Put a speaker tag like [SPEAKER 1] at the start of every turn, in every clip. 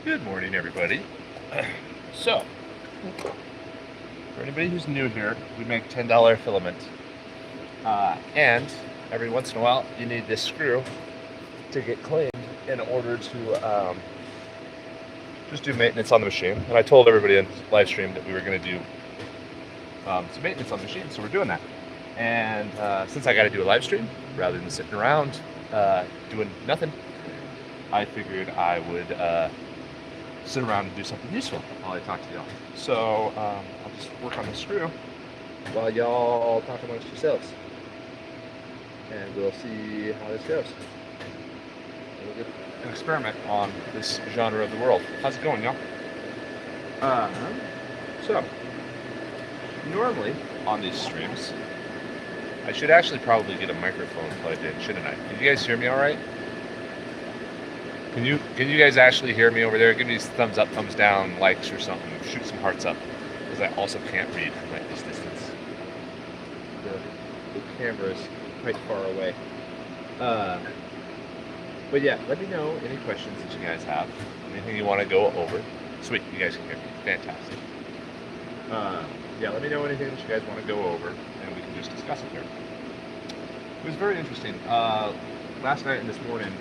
[SPEAKER 1] Good morning, everybody. So, for anybody who's new here, we make $10 filament. And every once in a while, you need this screw to get cleaned in order to just do maintenance on the machine. And I told everybody in live stream that we were going to do some maintenance on the machine, so we're doing that. And since I got to do a live stream, rather than sitting around doing nothing, I figured I would sit around and do something useful while I talk to y'all. So I'll just work on the screw while y'all talk amongst yourselves. And we'll see how this goes. We'll get an experiment on this genre of the world. How's it going, y'all? So, normally on these streams, I should actually probably get a microphone plugged in, shouldn't I? Can you guys hear me all right? Can you guys actually hear me over there? Give me thumbs up, thumbs down, likes or something. Shoot some hearts up, because I also can't read from like this distance. The camera's quite far away. But yeah, let me know any questions that you guys have. Anything you want to go over. Sweet, you guys can hear me. Fantastic. Yeah, let me know anything that you guys want to go over, and we can just discuss it here. It was very interesting. Last night and this morning,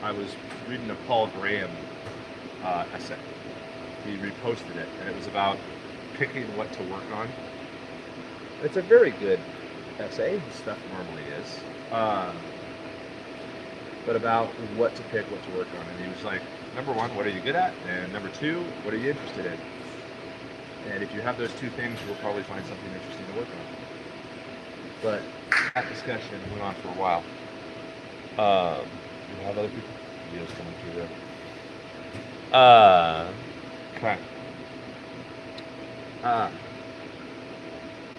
[SPEAKER 1] I was reading a Paul Graham essay. He reposted it, and it was about picking what to work on. It's a very good essay. His stuff normally is. But about what to pick, what to work on. And he was like, number one, what are you good at? And number two, what are you interested in? And if you have those two things, you'll probably find something interesting to work on. But that discussion went on for a while. You have other people? Videos coming through there. Okay.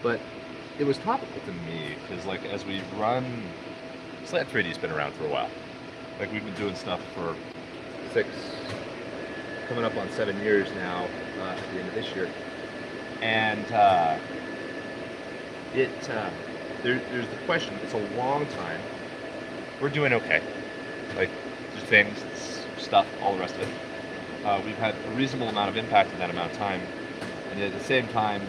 [SPEAKER 1] But it was topical to me because, like, as we run, Slant 3D's been around for a while. Like, we've been doing stuff for 6, coming up on 7 years now at the end of this year. And there's the question. It's a long time. We're doing okay. Like, there's things, stuff, all the rest of it. We've had a reasonable amount of impact in that amount of time, and at the same time,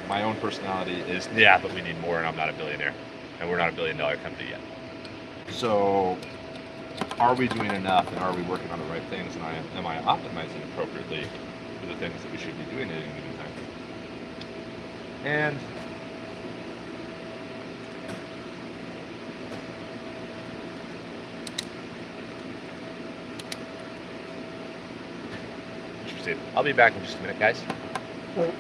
[SPEAKER 1] my own personality is, yeah, but we need more, and I'm not a billionaire, and we're not a $1 billion company yet. So, are we doing enough, and are we working on the right things, and am I optimizing appropriately for the things that we should be doing at any given time? And I'll be back in just a minute, guys. Cool.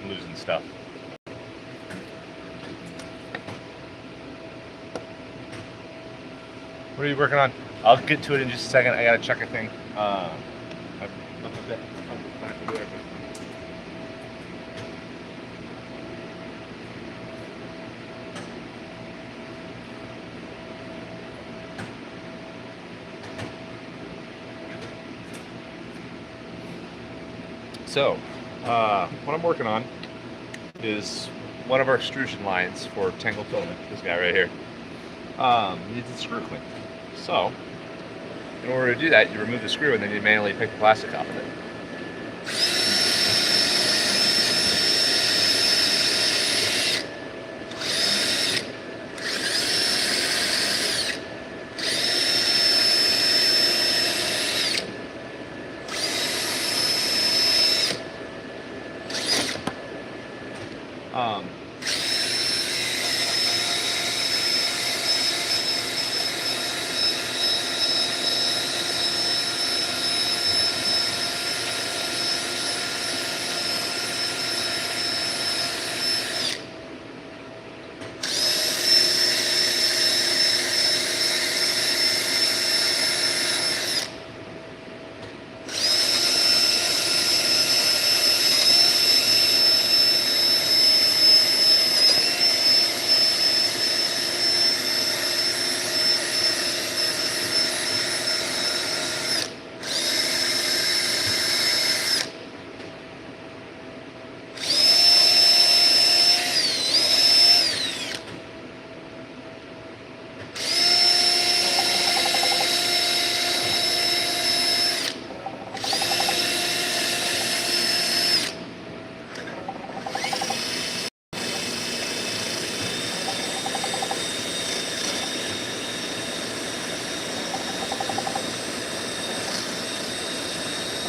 [SPEAKER 1] Losing stuff. What are you working on? I'll get to it in just a second. I gotta check a thing. I've left a bit. So, what I'm working on is one of our extrusion lines for tangled filament. This guy right here needs a screw cleaned. So, in order to do that, you remove the screw and then you manually pick the plastic off of it.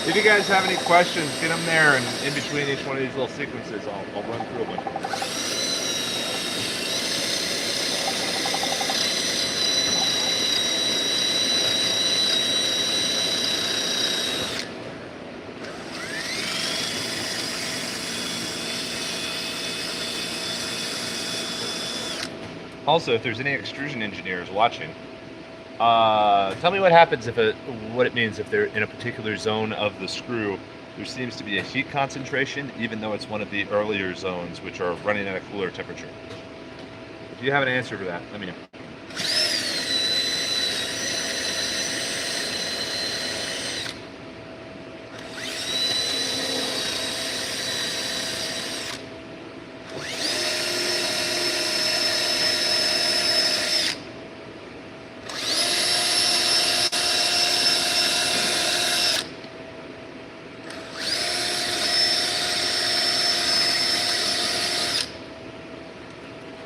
[SPEAKER 1] If you guys have any questions, get them there, and in between each one of these little sequences, I'll run through a bunch of them. Also, if there's any extrusion engineers watching, tell me what happens what it means if they're in a particular zone of the screw. There seems to be a heat concentration, even though it's one of the earlier zones, which are running at a cooler temperature. If you have an answer for that, let me know.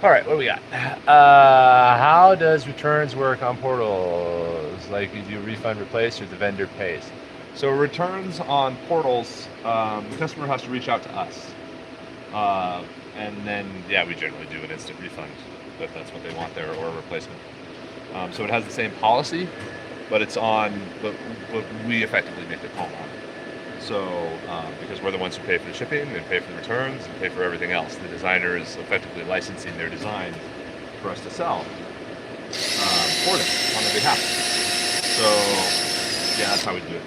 [SPEAKER 1] All right, what do we got? How does returns work on portals? Like, you do refund, replace, or the vendor pays? So returns on portals, the customer has to reach out to us. And then, yeah, we generally do an instant refund if that's what they want there, or a replacement. So it has the same policy, but it's on, but we effectively make the call on it. So, because we're the ones who pay for the shipping and pay for the returns and pay for everything else. The designer is effectively licensing their design for us to sell for them on their behalf. So, yeah, that's how we do it.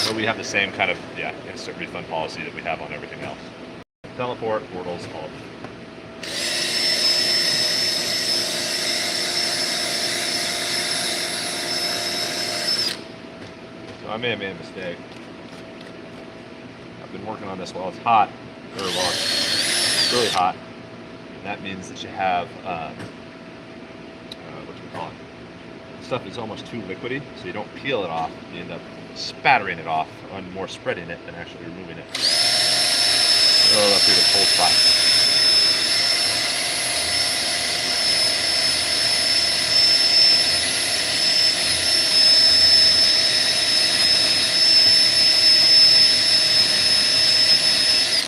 [SPEAKER 1] But we have the same kind of, instant refund policy that we have on everything else. Teleport, portals, all of them. I may have made a mistake. I've been working on this while it's hot, or while it's really hot. And that means that you have, what do we call it? Stuff is almost too liquidy, so you don't peel it off. You end up spattering it off, and more spreading it than actually removing it. Oh, up here to cold spot.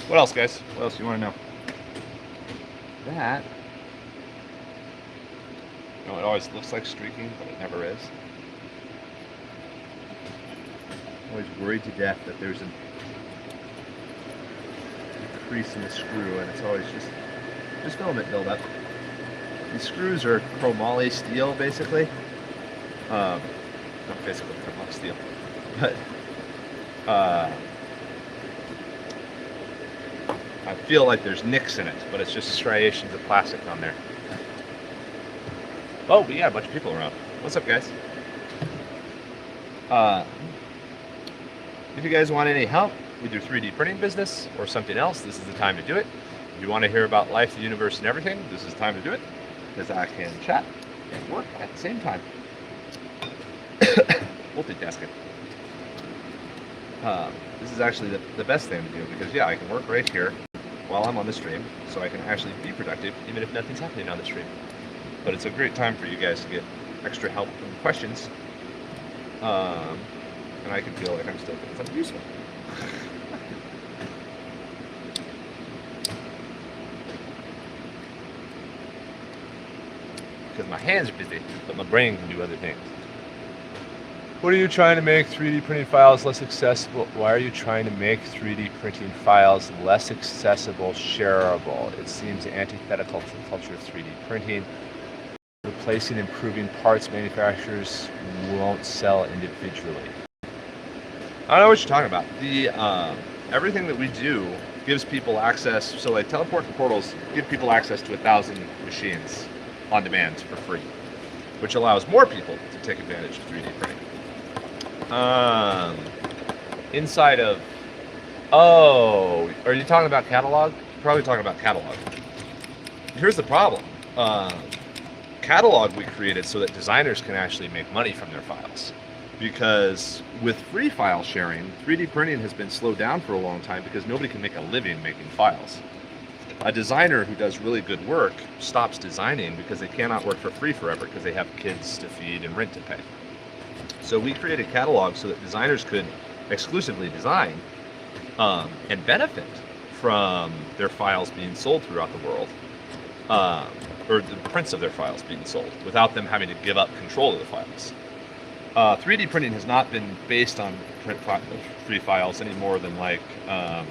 [SPEAKER 1] What else, guys? What else do you want to know? That, it always looks like streaking, but it never is. I'm always worried to death that there's a crease in the screw, and it's always just filament buildup. These screws are chromoly steel, basically. Not basically chromoly steel, but I feel like there's nicks in it, but it's just striations of plastic on there. Oh, we got a bunch of people around. What's up, guys? If you guys want any help, either 3D printing business or something else, this is the time to do it. If you want to hear about life, the universe, and everything, this is the time to do it, because I can chat and work at the same time. Multitasking. This is actually the best thing to do, because yeah, I can work right here while I'm on the stream, so I can actually be productive even if nothing's happening on the stream. But it's a great time for you guys to get extra help and questions, and I can feel like I'm still doing something useful. Because my hands are busy, but my brain can do other things. What are you trying to make 3D printing files less accessible? Why are you trying to make 3D printing files less accessible, shareable? It seems antithetical to the culture of 3D printing. Replacing improving parts manufacturers won't sell individually. I don't know what you're talking about. The everything that we do gives people access. So like teleport and portals give people access to 1,000 machines on demand for free, which allows more people to take advantage of 3D printing. Inside of, oh, are you talking about catalog? You're probably talking about catalog. Here's the problem. Catalog we created so that designers can actually make money from their files. Because with free file sharing, 3D printing has been slowed down for a long time because nobody can make a living making files. A designer who does really good work stops designing because they cannot work for free forever because they have kids to feed and rent to pay. So we created catalogs so that designers could exclusively design and benefit from their files being sold throughout the world, or the prints of their files being sold, without them having to give up control of the files. 3D printing has not been based on free files any more than like, I'm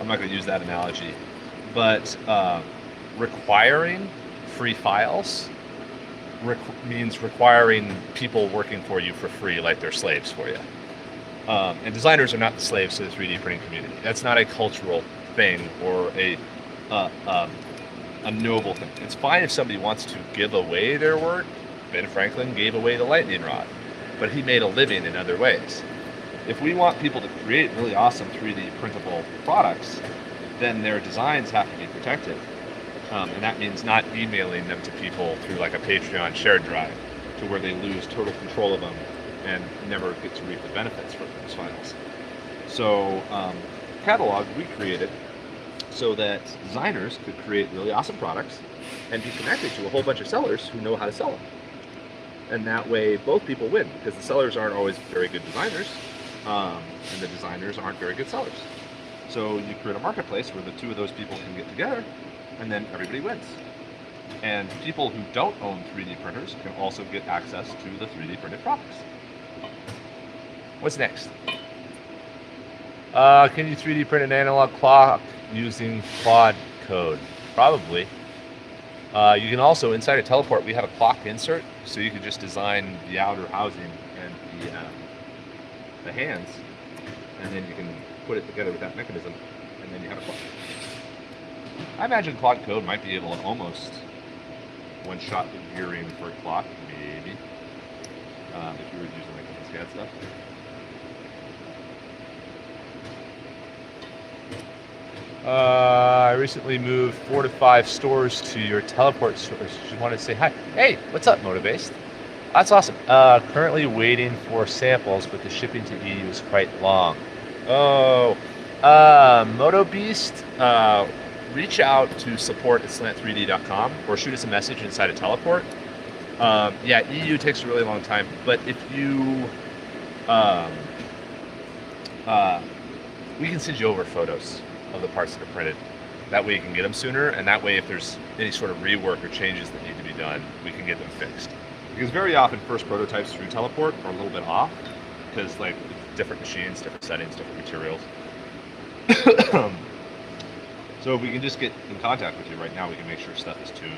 [SPEAKER 1] not going to use that analogy, but requiring free files means requiring people working for you for free, like they're slaves for you. And designers are not the slaves to the 3D printing community. That's not a cultural thing or a noble thing. It's fine if somebody wants to give away their work. Ben Franklin gave away the lightning rod, but he made a living in other ways. If we want people to create really awesome 3D printable products, then their designs have to be protected. And that means not emailing them to people through like a Patreon shared drive to where they lose total control of them and never get to reap the benefits from those files. So catalog we created so that designers could create really awesome products and be connected to a whole bunch of sellers who know how to sell them. And that way both people win, because the sellers aren't always very good designers, and the designers aren't very good sellers. So you create a marketplace where the two of those people can get together, and then everybody wins. And people who don't own 3D printers can also get access to the 3D printed products. What's next? Can you 3D print an analog clock using Claude code? Probably. You can also, inside a teleport, we have a clock insert, so you can just design the outer housing and the hands, and then you can put it together with that mechanism, and then you have a clock. I imagine Claude code might be able to almost one-shot the gearing for a clock, maybe, if you were using like the SCAD stuff. I recently moved 4 to 5 stores to your teleport stores. Just wanted to say hi. Hey, what's up, Motivased? That's awesome. Currently waiting for samples, but the shipping to EU is quite long. Oh, MotoBeast, reach out to support@slant3d.com or shoot us a message inside a teleport. Yeah, EU takes a really long time, but if you, we can send you over photos of the parts that are printed. That way you can get them sooner, and that way if there's any sort of rework or changes that need to be done, we can get them fixed. Because very often first prototypes through teleport are a little bit off, because like different machines, different settings, different materials. So if we can just get in contact with you right now, we can make sure stuff is tuned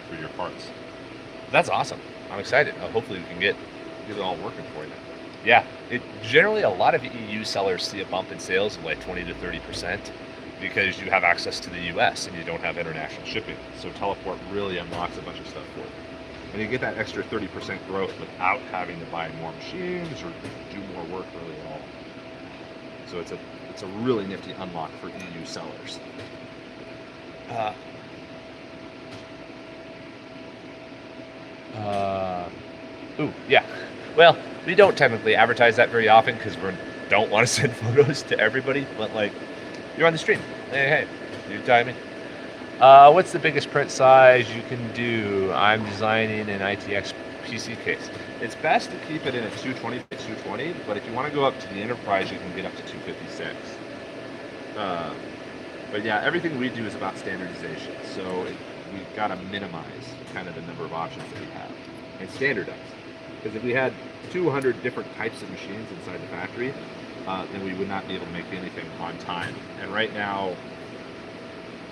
[SPEAKER 1] for your parts. That's awesome. I'm excited. Hopefully we can get it all working for you. Yeah, generally a lot of EU sellers see a bump in sales of like 20 to 30% because you have access to the US and you don't have international shipping. So teleport really unlocks a bunch of stuff for you. And you get that extra 30% growth without having to buy more machines or do more work really at all. So it's a really nifty unlock for EU sellers. Ooh, yeah. Well, we don't technically advertise that very often because we don't want to send photos to everybody. But like, you're on the stream. Hey, you timing. What's the biggest print size you can do? I'm designing an ITX PC case. It's best to keep it in a 220 by 220, but if you want to go up to the enterprise, you can get up to 256. But yeah, everything we do is about standardization. So we've got to minimize kind of the number of options that we have and standardize. Because if we had 200 different types of machines inside the factory, then we would not be able to make anything on time. And right now,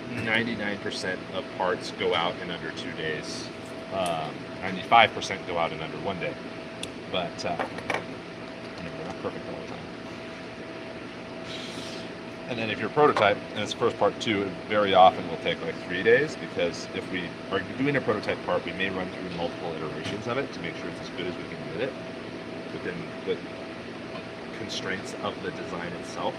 [SPEAKER 1] 99% of parts go out in under 2 days. 95% go out in under 1 day. But we're not perfect all the time. And then if you're a prototype, and it's first part too, it very often will take like 3 days, because if we are doing a prototype part, we may run through multiple iterations of it to make sure it's as good as we can get it within the constraints of the design itself.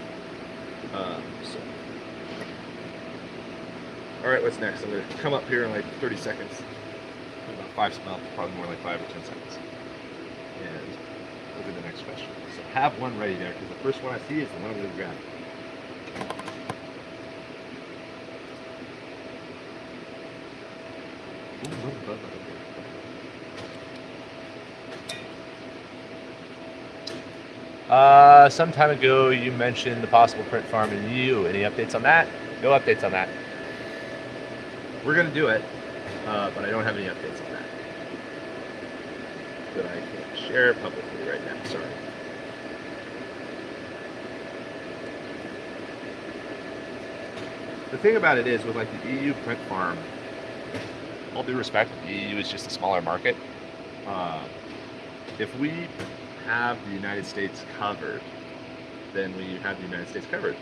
[SPEAKER 1] All right, what's next? I'm going to come up here in like 30 seconds. About 5, well, probably more like 5 or 10 seconds. And look at the next question. So have one ready there, because the first one I see is the one I'm going to grab. Some time ago, you mentioned the possible print farm in the EU. Any updates on that? No updates on that. We're going to do it, but I don't have any updates on that that I can't share publicly right now. Sorry. The thing about it is, with like the EU print farm, all due respect, the EU is just a smaller market. If we have the United States covered, then we have the United States covered.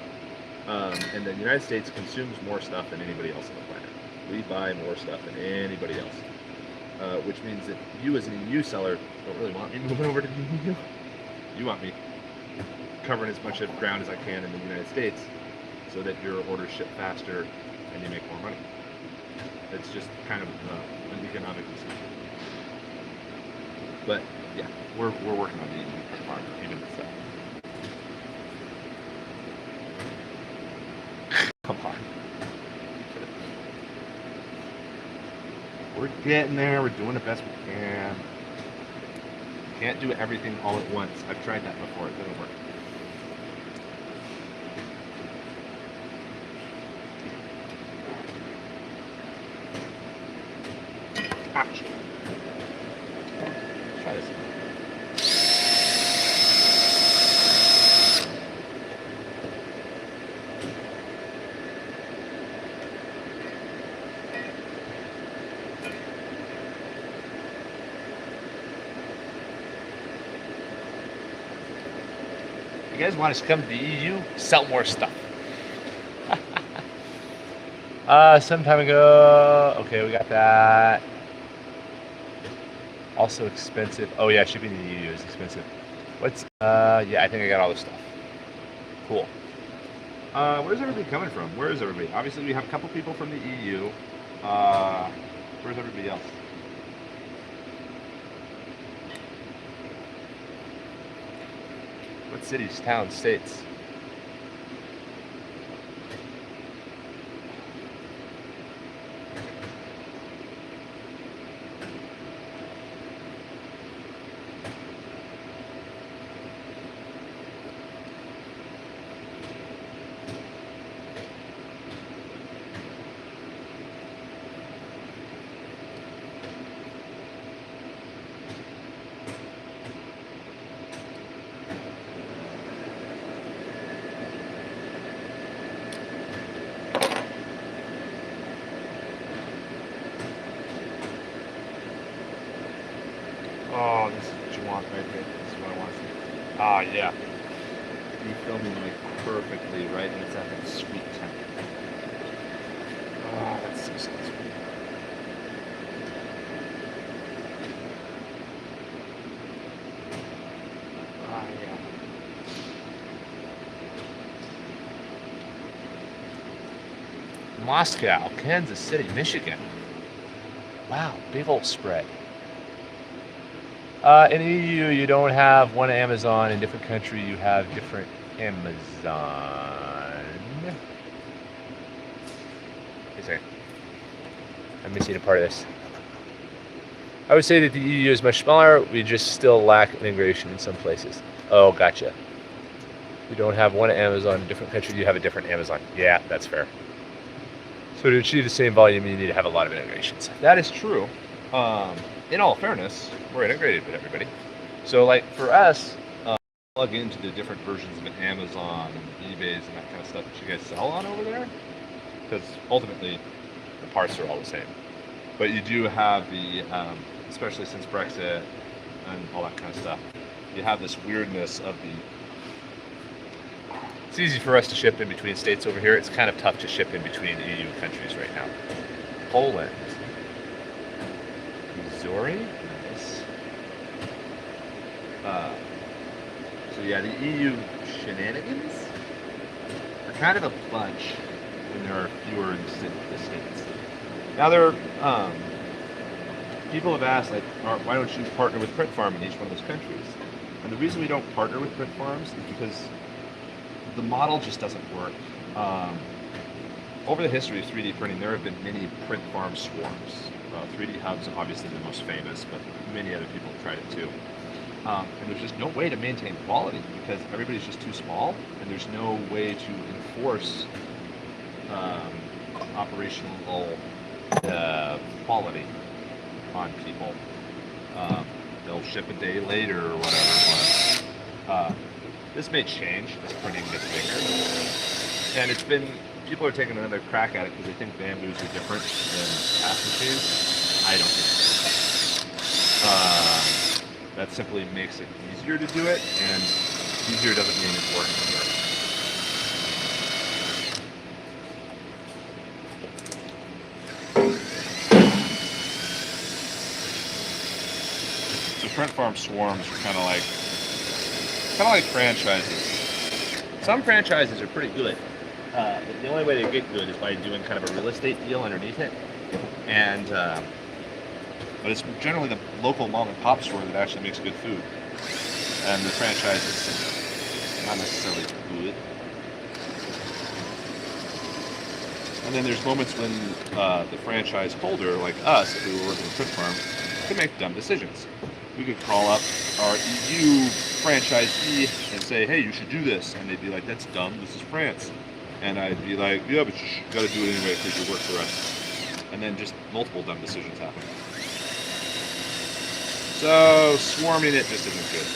[SPEAKER 1] And the United States consumes more stuff than anybody else on the planet. We buy more stuff than anybody else. Which means that you as an EU seller don't really want me moving over to the EU. You want me covering as much of ground as I can in the United States so that your orders ship faster and you make more money. It's just kind of an economic decision. But yeah, we're working on the EU farm, even so. Come on. We're getting there. We're doing the best we can. Can't do everything all at once. I've tried that before. It doesn't work. Ouch. Try this. You guys want us to come to the EU? Sell more stuff. Some time ago. Okay, we got that. Also expensive. Oh yeah, shipping to the EU is expensive. What's yeah, I think I got all this stuff. Cool. Where's everybody coming from? Where is everybody? Obviously we have a couple people from the EU. Where's everybody else? What cities, towns, states? Oh, this is what you want right here. This is what I want to see. Ah, yeah. You filming like perfectly, right? And it's at that sweet temp. Oh, that's so sweet. Ah, yeah. Moscow, Kansas City, Michigan. Wow, big old spread. In EU, you don't have one Amazon. In different country, you have different Amazon. Wait a second. I'm missing a part of this. I would say that the EU is much smaller. We just still lack integration in some places. Oh, gotcha. You don't have one Amazon. In different countries, you have a different Amazon. Yeah, that's fair. So to achieve the same volume, you need to have a lot of integrations. That is true. In all fairness, we're integrated with everybody. So like for us, plug into the different versions of Amazon and eBay's and that kind of stuff that you guys sell on over there, because ultimately the parts are all the same. But you do have the, especially since Brexit and all that kind of stuff, you have this weirdness of the. It's easy for us to ship in between states over here. It's kind of tough to ship in between EU countries right now. Poland. Missouri? Nice. So yeah, the EU shenanigans are kind of a bunch when there are fewer in the states. Now there are, people have asked, like, why don't you partner with print farm in each one of those countries? And the reason we don't partner with print farms is because the model just doesn't work. Over the history of 3D printing, there have been many print farm swarms. 3D Hub's obviously the most famous, but many other people have tried it too. And there's just no way to maintain quality because everybody's just too small, and there's no way to enforce operational quality on people. They'll ship a day later or whatever. But this may change as printing gets bigger, and it's been. People are taking another crack at it because they think bamboos are different than pastiches. I don't think so. That simply makes it easier to do it, and easier doesn't mean it's working better. So print farm swarms are kind of like franchises. Some franchises are pretty good. But the only way they get good is by doing kind of a real estate deal underneath it, and but it's generally the local mom and pop store that actually makes good food, and the franchise is not necessarily good. And then there's moments when the franchise holder, like us, if we were working with print farm, could make dumb decisions. We could call up our EU franchisee and say, "Hey, you should do this," and they'd be like, "That's dumb. This is France." And I'd be like, yeah, but you got to do it anyway because you work for us. And then just multiple dumb decisions happen. So swarming it just isn't good.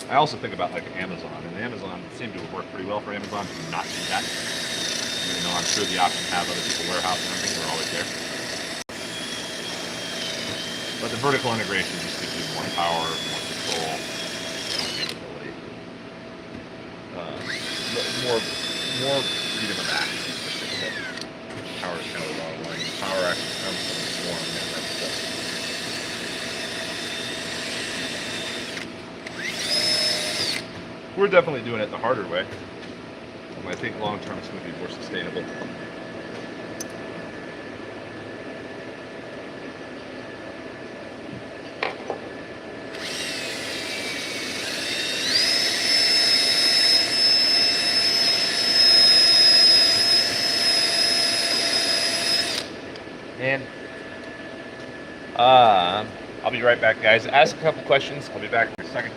[SPEAKER 1] I also think about like Amazon, and Amazon seemed to have worked pretty well for Amazon to not do that. Even though I'm sure the option to have other people warehouse and everything, they're always there. But the vertical integration just gives you more power, more control, more capability. More freedom of action, I should say. Power is kind of a long line. Power actually comes from the swarm and that stuff. We're definitely doing it the harder way. And I think long term it's going to be more sustainable. And I'll be right back, guys. Ask a couple questions. I'll be back in a second.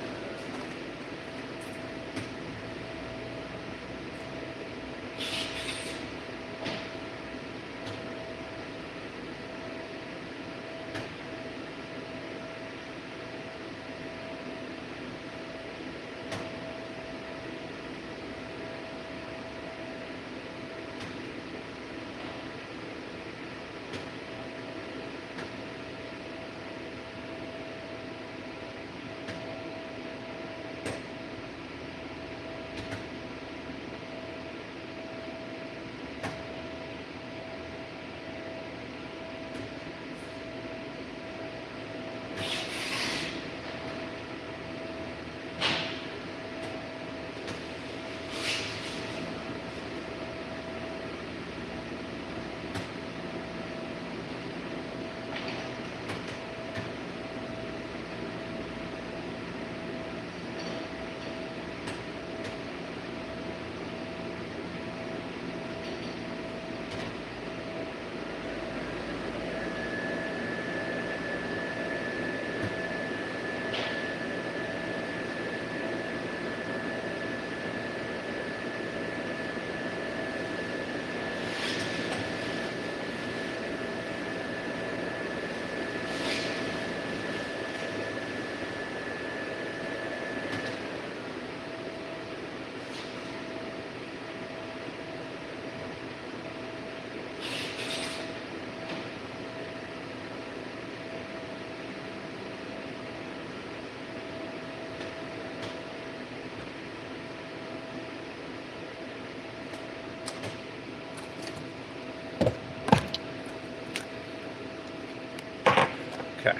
[SPEAKER 1] Okay.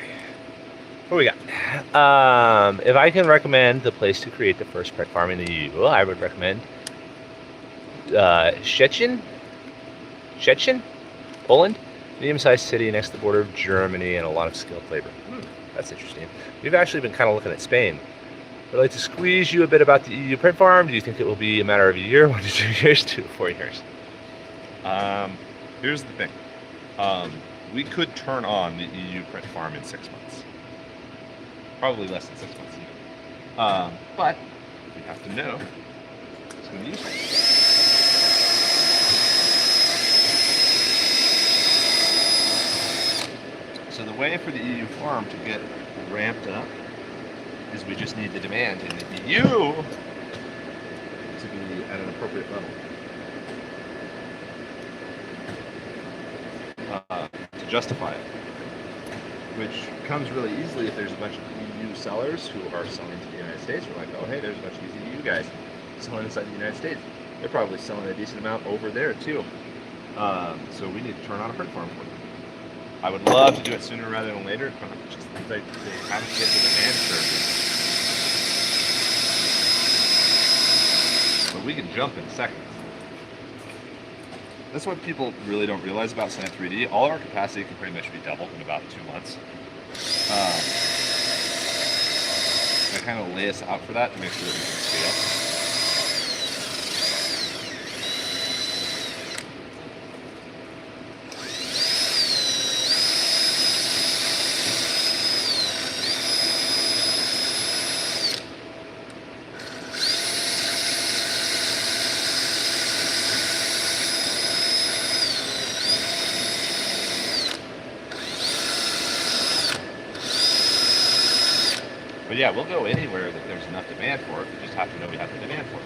[SPEAKER 1] What we got? If I can recommend the place to create the first print farm in the EU, I would recommend Szczecin, Poland, medium-sized city next to the border of Germany, and a lot of skilled labor. That's interesting. We've actually been kind of looking at Spain. I'd like to squeeze you a bit about the EU print farm. Do you think it will be a matter of a year, 1 to 2 years, 2 to 4 years?
[SPEAKER 2] Here's the thing. We could turn on the EU print farm in 6 months. Probably less than 6 months even. But we have to know it's going to be useful. So the way for the EU farm to get ramped up is we just need the demand in the EU to be at an appropriate level. To justify it, which comes really easily if there's a bunch of EU sellers who are selling to the United States. We're like, oh hey, there's a bunch of these EU guys selling inside the United States. They're probably selling a decent amount over there too. So we need to turn on a print farm for them. I would love to do it sooner rather than later. Just they haven't hit the demand curve. But we can jump in seconds. That's what people really don't realize about Slant 3D. All our capacity can pretty much be doubled in about 2 months. I kind of lay us out for that to make sure that we can scale. But yeah, we'll go anywhere that there's enough demand for it. We just have to know we have the demand for it.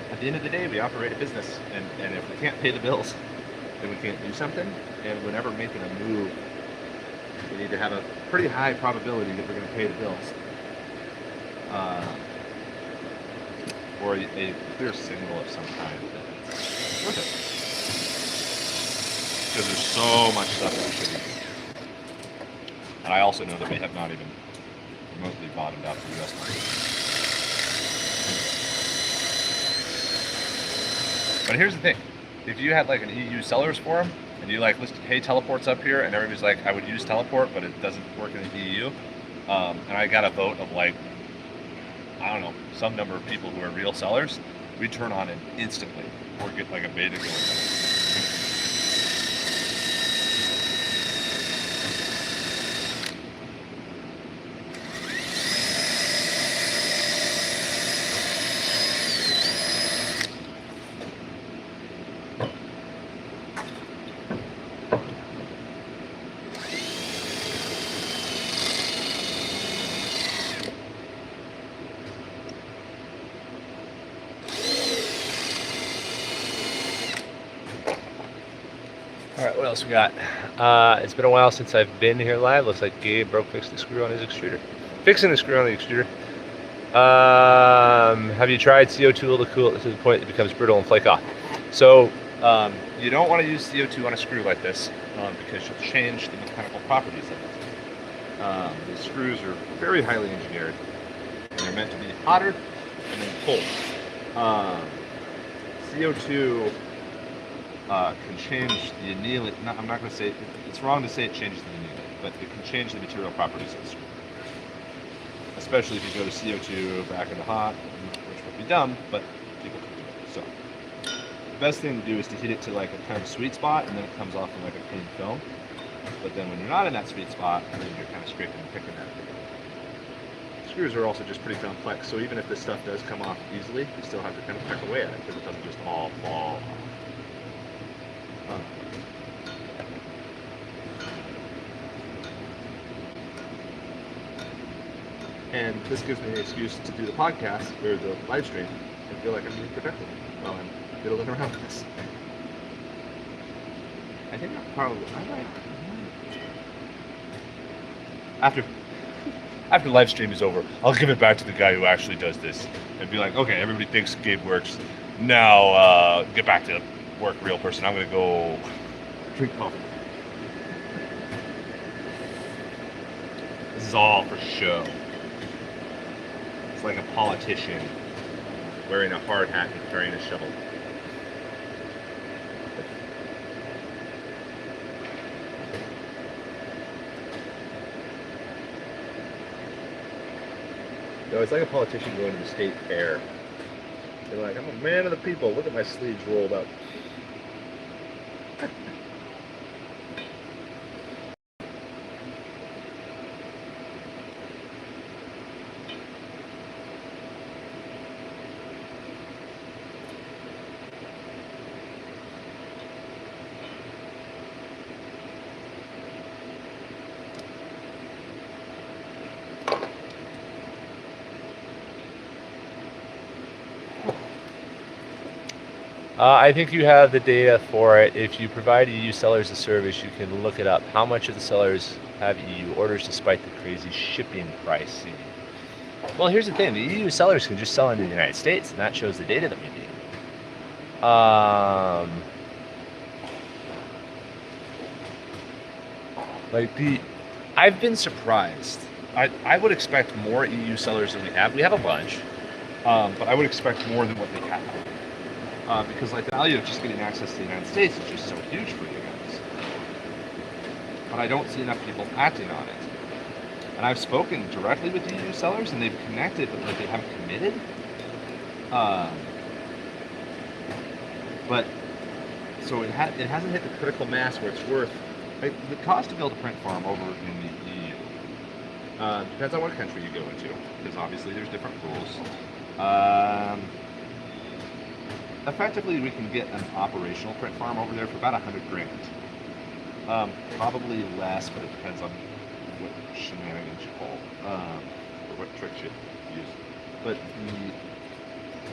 [SPEAKER 2] At the end of the day, we operate a business, and if we can't pay the bills, then we can't do something. And whenever making a move, we need to have a pretty high probability that we're going to pay the bills. Or a clear signal of some kind that it's worth it. Because there's so much stuff that we should be doing. And I also know that we have not even remotely bottomed out the US market. But here's the thing. If you had like an EU sellers forum and you like listed, hey, teleport's up here, and everybody's like, I would use teleport, but it doesn't work in the EU. And I got a vote of like, I don't know, some number of people who are real sellers, we turn on it instantly or get like a beta going.
[SPEAKER 1] All right, what else we got? It's been a while since I've been here live. Looks like Gabe fixed the screw on his extruder. Fixing the screw on the extruder. Have you tried CO2 to cool it to the point it becomes brittle and flake off? So you don't want to use CO2 on a screw like this because you'll change the mechanical properties of it. The screws are very highly engineered, and they're meant to be hotter and then cold. CO2 can change the annealing. I'm not going to say it's wrong to say it changes the annealing, but it can change the material properties of the screw. Especially if you go to CO2 back into hot, which would be dumb, but people can do it. So the best thing to do is to heat it to like a kind of a sweet spot, and then it comes off in like a clean film. But then when you're not in that sweet spot, then you're kind of scraping and picking that. Screws are also just pretty complex, so even if this stuff does come off easily, you still have to kind of peck away at it because it doesn't just all fall off. And this gives me an excuse to do the podcast or the live stream and feel like I'm being productive while I'm fiddling around with this. I think I might. After live stream is over, I'll give it back to the guy who actually does this and be like, okay, everybody thinks Gabe works. Now get back to work, real person. I'm gonna go drink coffee.
[SPEAKER 2] This is all for show. It's like a politician wearing a hard hat and carrying a shovel. No, it's like a politician going to the state fair. They're like, I'm a man of the people. Look at my sleeves rolled up.
[SPEAKER 1] I think you have the data for it. If you provide EU sellers a service, you can look it up. How much of the sellers have EU orders despite the crazy shipping pricing? Well, here's the thing. The EU sellers can just sell into the United States, and that shows the data that we need. I've been surprised. I would expect more EU sellers than we have. We have a bunch, but I would expect more than what we have. Because like the value of just getting access to the United States is just so huge for you guys. But I don't see enough people acting on it. And I've spoken directly with EU sellers, and they've connected, but like they haven't committed. But so it hasn't hit the critical mass where it's worth. Like, the cost to build a print farm over in the EU depends on what country you go into, because obviously there's different rules. Effectively, we can get an operational print farm over there for about $100 grand. Probably less, but it depends on what shenanigans you pull, or what tricks you use. But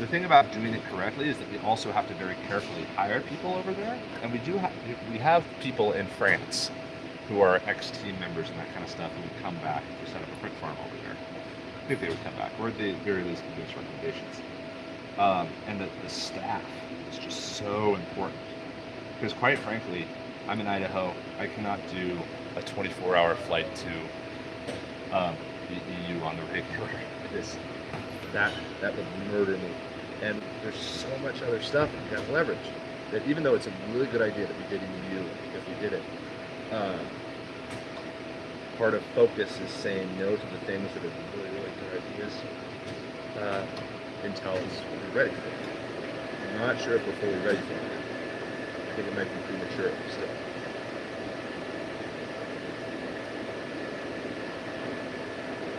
[SPEAKER 1] the thing about doing it correctly is that we also have to very carefully hire people over there, and we have people in France who are ex-team members and that kind of stuff who would come back to set up a print farm over there. I think they would come back, or at the very least give us recommendations. And the staff is just so important, because quite frankly, I'm in Idaho. I cannot do a 24-hour flight to the EU on the regular. That would murder me. And there's so much other stuff that you have leverage, that even though it's a really good idea that we did EU, if we did it, part of focus is saying no to the things that are really, really good ideas until we're ready for it. I'm not sure if we're fully ready for it. I think it might be premature still.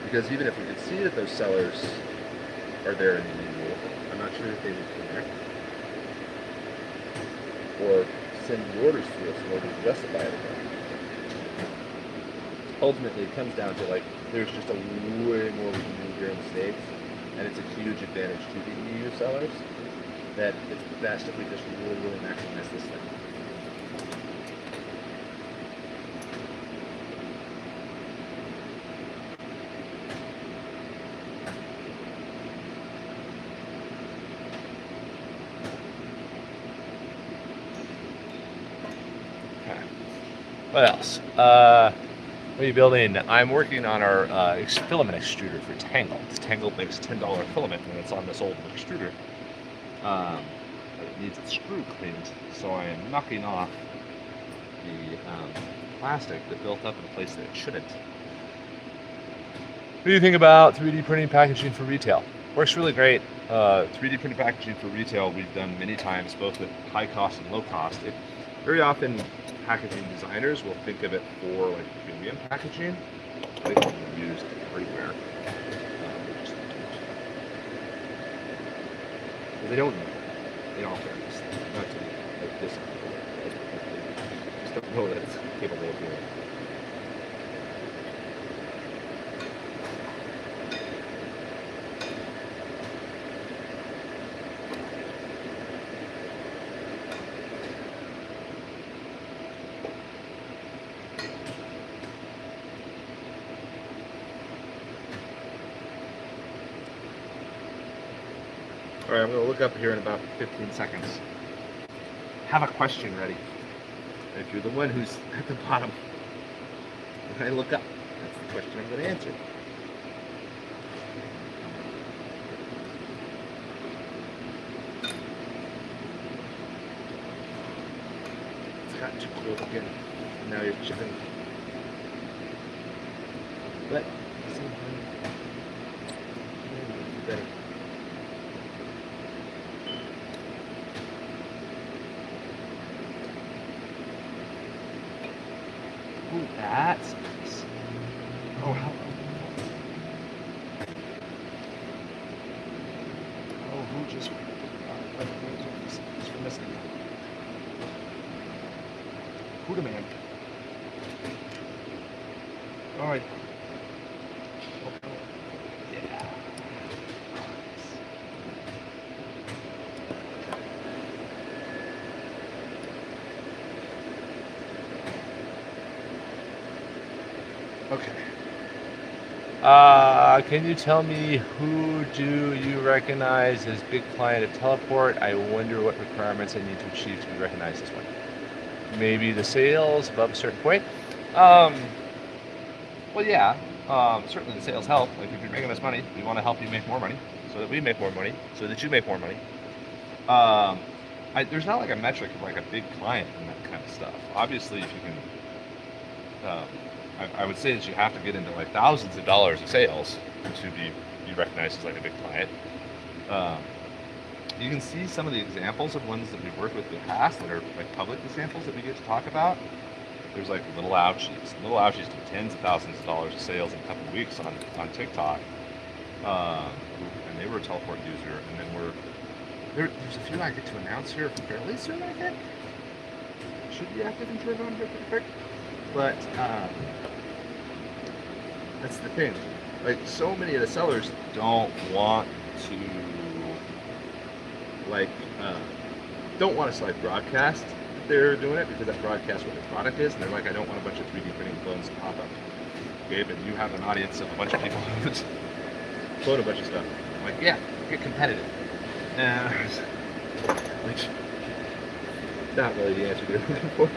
[SPEAKER 1] Because even if we could see that those sellers are there in the EU, I'm not sure that they would connect or send the orders to us in order to justify it. Ultimately, it comes down to like, there's just a way more we can do here in the States, and it's a huge advantage to the EU sellers, that it's best if we just really, really maximize this thing. What else? What are you building? I'm working on our filament extruder for Tangle. Tangle makes $10 filament, and it's on this old extruder. It needs its screw cleaned, so I am knocking off the plastic that built up in a place that it shouldn't. What do you think about 3D printing packaging for retail? Works really great. 3D printed packaging for retail we've done many times, both at high cost and low cost. Very often, packaging designers will think of it for like premium packaging. They can be used everywhere. They don't know. They don't care. Not to like this. Just don't know that it's capable of doing it. All right, I'm going to look up here in about 15 seconds. Have a question ready. If you're the one who's at the bottom, when I look up,
[SPEAKER 2] That's the question I'm going to answer. It's got too cool again. Now you're chipping. But better. Ooh, that's nice. Oh, how? Oh, who just? He's from missing. Who the man? All right. Yeah. Okay. Can you tell me who do you recognize as big client of Teleport? I wonder what requirements I need to achieve to be recognized as one. Maybe the sales above a certain point. Well, yeah. Certainly the sales help. Like if you're making us money, we want to help you make more money, so that we make more money, so that you make more money. There's not like a metric of like a big client and that kind of stuff. Obviously, if you can. I would say that you have to get into like thousands of dollars of sales to be recognized as like a big client. You can see some of the examples of ones that we've worked with in the past that are like public examples that we get to talk about. There's like Little Ouchies. Little Ouchies do tens of thousands of dollars of sales in a couple of weeks on TikTok. And they were a Teleport user. And then there's a few I get to announce here fairly soon, I think. Should be active and turned on here pretty quick. But that's the thing. Like so many of the sellers don't want to don't want to broadcast that they're doing it because that broadcasts what their product is, and they're like, I don't want a bunch of 3D printing clones to pop up. Okay, but you have an audience of a bunch of people who just clone a bunch of stuff. I'm like, yeah, get competitive. Which not really the answer they're looking for.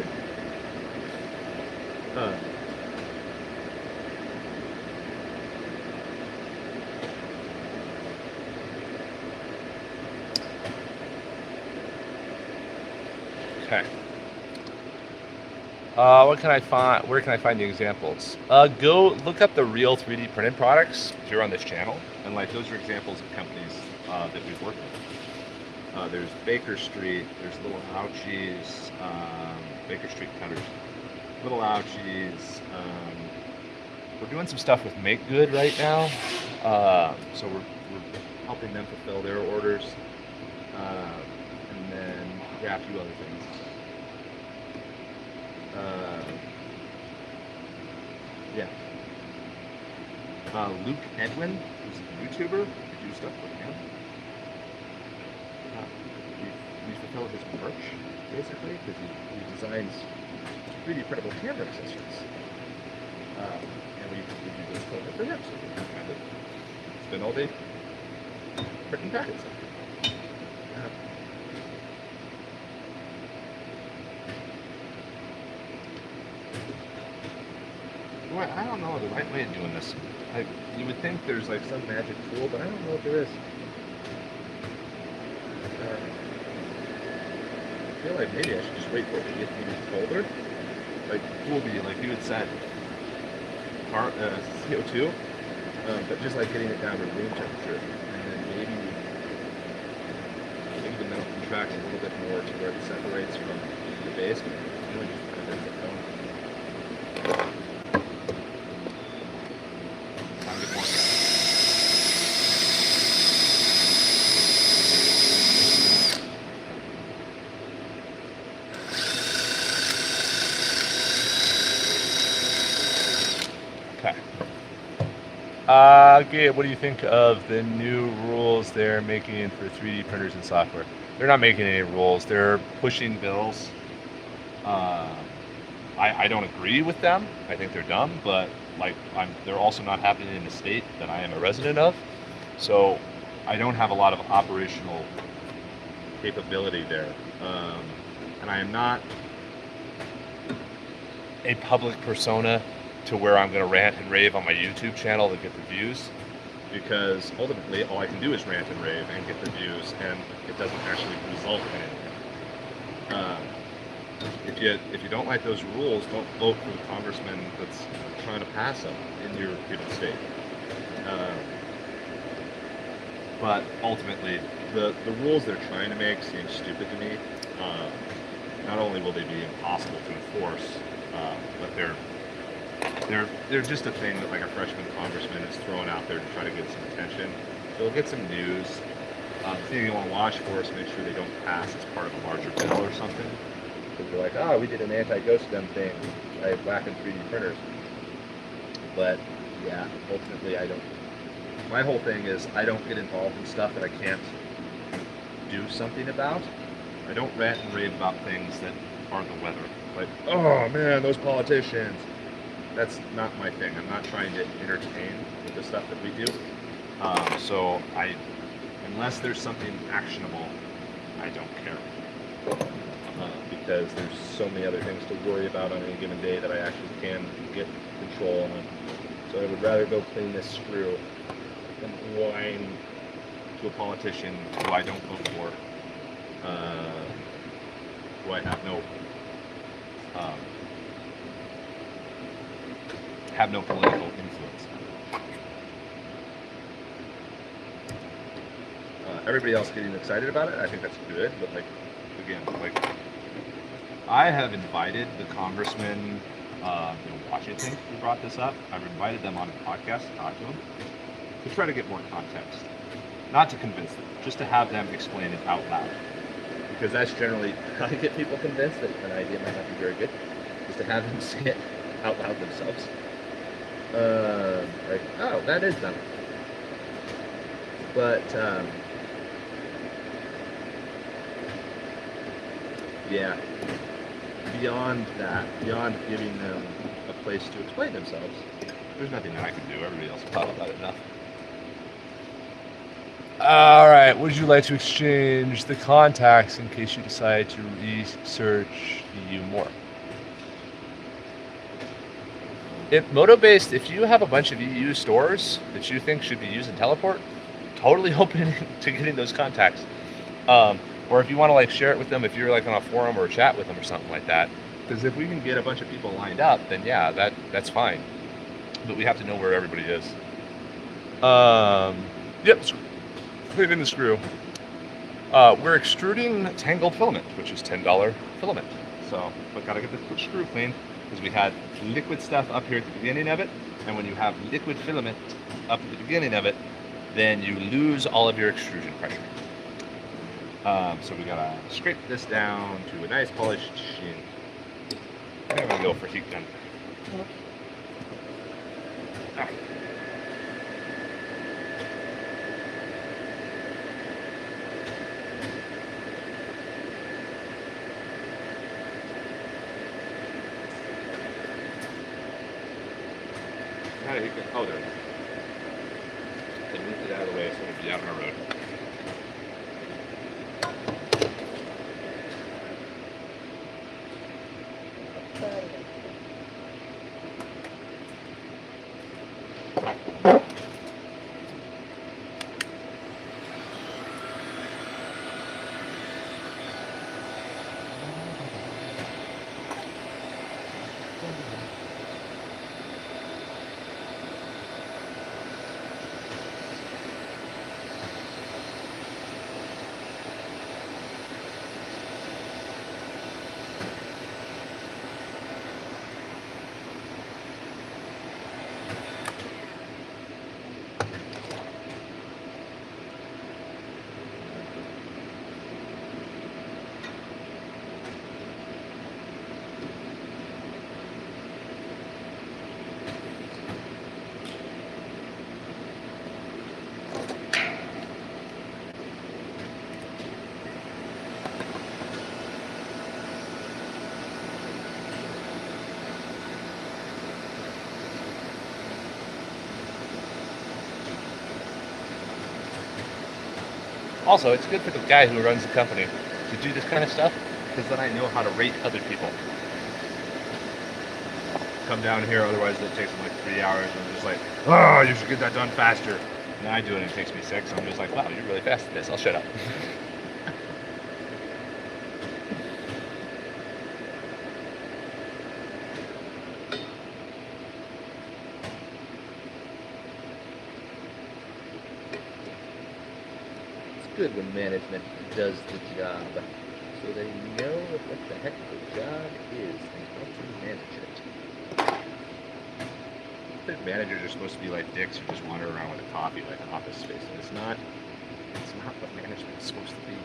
[SPEAKER 1] Okay. What can I find? Where can I find the examples? Go look up the real 3D printed products if you're on this channel, and like those are examples of companies that we've worked with. There's Baker Street. There's Little Ouchies. Baker Street Cutters. Little Ouchies. We're doing some stuff with Make Good right now, so we're helping them fulfill their orders, and then yeah, a few other things. Yeah. Luke Edwin, who's a YouTuber, we do stuff with him. We fulfill his merch, basically, because he designs 3D printable camera accessories. And we do this for him, so we can kind of spend all day printing packets. Well, I don't know the right way of doing this. You would think there's like some magic tool, but I don't know if there is. I feel like maybe I should just wait for it to get in the folder. Like, cool be like you would set CO2, but just like getting it down to room temperature, and then maybe the metal contracts a little bit more to where it separates from the base, but really just kind of ends up going. Time to get more. Okay, what do you think of the new rules they're making for 3D printers and software? They're not making any rules. They're pushing bills. I don't agree with them. I think they're dumb, but they're also not happening in the state that I am a resident of. So I don't have a lot of operational capability there. And I am not a public persona to where I'm going to rant and rave on my YouTube channel to get the views.
[SPEAKER 2] Because ultimately, all I can do is rant and rave and get the views, and it doesn't actually result in anything. If you don't like those rules, don't vote for the congressman that's trying to pass them in your given state. But ultimately, the rules they're trying to make seem stupid to me. Not only will they be impossible to enforce, but they're just a thing that like a freshman congressman is throwing out there to try to get some attention. They'll get some news. The thing you want to watch for is make sure they don't pass as part of a larger bill or something. Because they're like, oh, we did an anti-ghost gun thing by whacking 3D printers. But yeah, ultimately I don't. My whole thing is I don't get involved in stuff that I can't do something about. I don't rant and rave about things that aren't the weather. Like, oh man, those politicians. That's not my thing. I'm not trying to entertain with the stuff that we do. So unless there's something actionable, I don't care. Because there's so many other things to worry about on any given day that I actually can get control on. So I would rather go clean this screw than whine to a politician who I don't vote for, who I have no political influence. Everybody else getting excited about it, I think that's good, but like, again, like, I have invited the congressman in Washington who brought this up. I've invited them on a podcast to talk to them to try to get more context. Not to convince them, just to have them explain it out loud. Because that's generally how to get people convinced that an idea might not be very good, is to have them say it out loud themselves. Like, oh, that is dumb. But, yeah, beyond that, beyond giving them a place to explain themselves, there's nothing that I can do. Everybody else has thought about it enough.
[SPEAKER 1] All right, would you like to exchange the contacts in case you decide to research EU more? If Moto-based, if you have a bunch of EU stores that you think should be using Teleport, totally open to getting those contacts. Or if you want to like share it with them, if you're like on a forum or a chat with them or something like that. Because if we can get a bunch of people lined up, then yeah, that's fine. But we have to know where everybody is. Yep, clean in the screw. We're extruding tangled filament, which is $10 filament. So, but gotta get the screw clean because we had liquid stuff up here at the beginning of it, and when you have liquid filament up at the beginning of it, then you lose all of your extrusion pressure. So we gotta scrape this down to a nice polished sheen. I'm gonna go for heat gun. Ah. Not a heat gun. Oh, there it is. I moved it out of the way so it'll be out on our road. Also, it's good for the guy who runs the company to do this kind of stuff, because then I know how to rate other people.
[SPEAKER 2] come down here, otherwise it takes them like 3 hours. And I'm just like, oh, you should get that done faster. And then I do it and it takes me 6. So I'm just like, wow, you're really fast at this. I'll shut up.
[SPEAKER 1] Good when management does the job, so they know what the heck the job is and how to manage it.
[SPEAKER 2] I think managers are supposed to be like dicks who just wander around with a coffee like an office space, and it's not what management is supposed to be.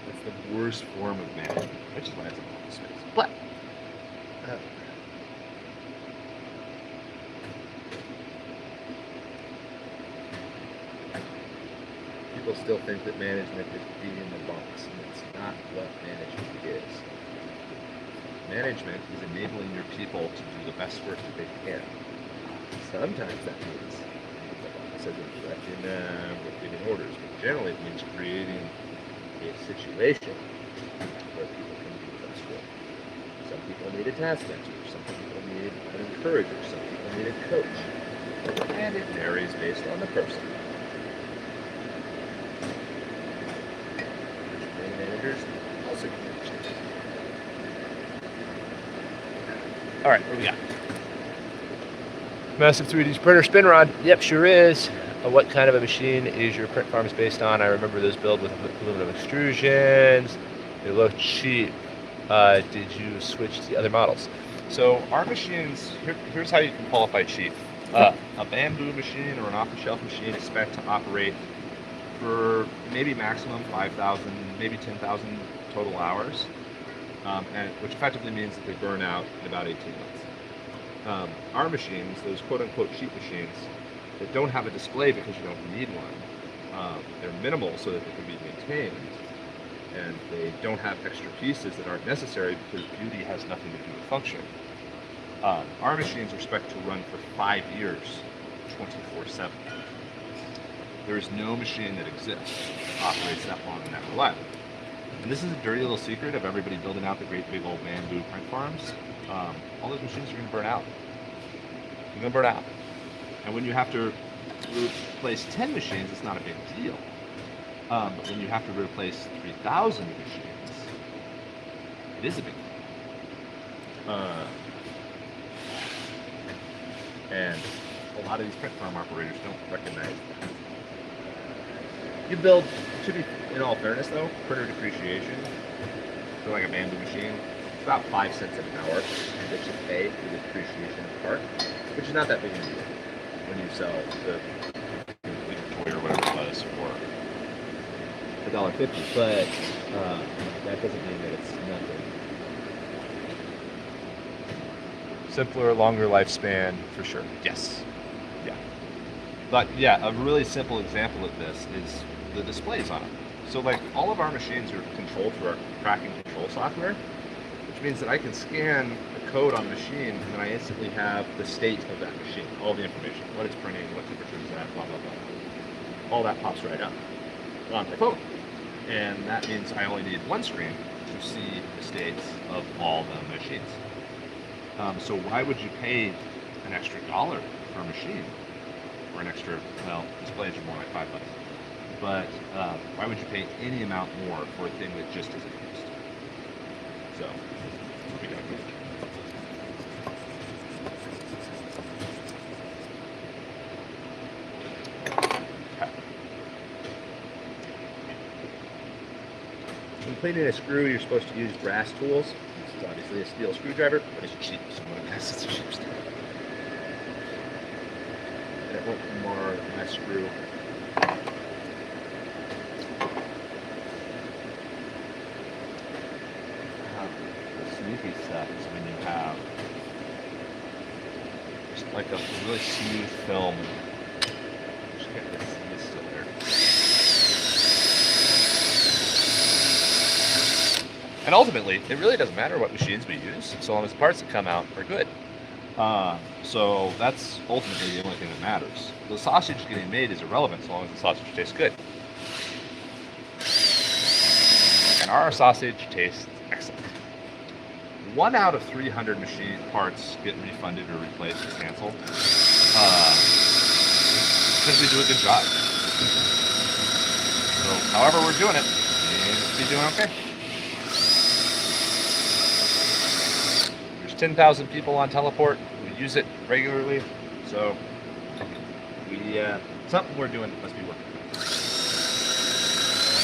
[SPEAKER 2] It's the worst form of management, which is why it's an office space. But
[SPEAKER 1] people still think that management is being the boss, and it's not what management is.
[SPEAKER 2] management is enabling your people to do the best work that they can.
[SPEAKER 1] Sometimes that means giving orders, but generally it means creating a situation where people can do the best work. Some people need a task master, some people need an encourager, some people need a coach, and it varies based on the person. Many managers also can manage things. All right, what do we got? Massive 3D printer spin rod. Yep, sure is. What kind of a machine is your print farms based on? I remember those built with aluminum extrusions. They look cheap. Did you switch to the other models?
[SPEAKER 2] So our machines, here's how you can qualify cheap. A bamboo machine or an off-the-shelf machine expect to operate for maybe maximum 5,000, maybe 10,000 total hours, and which effectively means that they burn out in about 18 months. Our machines, those quote-unquote cheap machines, that don't have a display because you don't need one, they're minimal so that they can be maintained, and they don't have extra pieces that aren't necessary because beauty has nothing to do with function. Our machines are expected to run for 5 years, 24/7. There is no machine that exists that operates that long and that reliably. And this is a dirty little secret of everybody building out the great big old bamboo print farms. All those machines are going to burn out. They're going to burn out. And when you have to replace 10 machines, it's not a big deal. But when you have to replace 3,000 machines, it is a big deal. And a lot of these print farm operators don't recognize that. You build, to be, in all fairness though, printer depreciation for like a bamboo machine, it's about 5 cents an hour that you pay for the depreciation of the part, which is not that big a deal when you sell the toy or whatever it was for $1.50, but that doesn't mean that it's nothing. Simpler, longer lifespan, for sure. Yes. Yeah. But yeah, a really simple example of this is the displays on them. So like all of our machines are controlled through our tracking control software, which means that I can scan the code on the machine and then I instantly have the state of that machine, all the information, what it's printing, what temperature it's at, blah, blah, blah. All that pops right up on my phone. And that means I only need one screen to see the states of all the machines. So why would you pay an extra $1 for a machine? Or an extra, well, displays are more like $5. But why would you pay any amount more for a thing that just isn't used? So, what we got here.
[SPEAKER 1] When cleaning a screw, you're supposed to use brass tools. This is obviously a steel screwdriver, but it's cheap, so I'm gonna guess it's a cheap steel. And it won't mar my screw.
[SPEAKER 2] The sneaky stuff is when you have just like a really smooth film. Just get this still there. And ultimately, it really doesn't matter what machines we use, so long as the parts that come out are good. So that's ultimately the only thing that matters. The sausage getting made is irrelevant so long as the sausage tastes good. And our sausage tastes excellent. 1 out of 300 machine parts get refunded or replaced or canceled because we do a good job. So however we're doing it, we seem to be doing okay. There's 10,000 people on teleport. We use it regularly, so something we're doing must be working.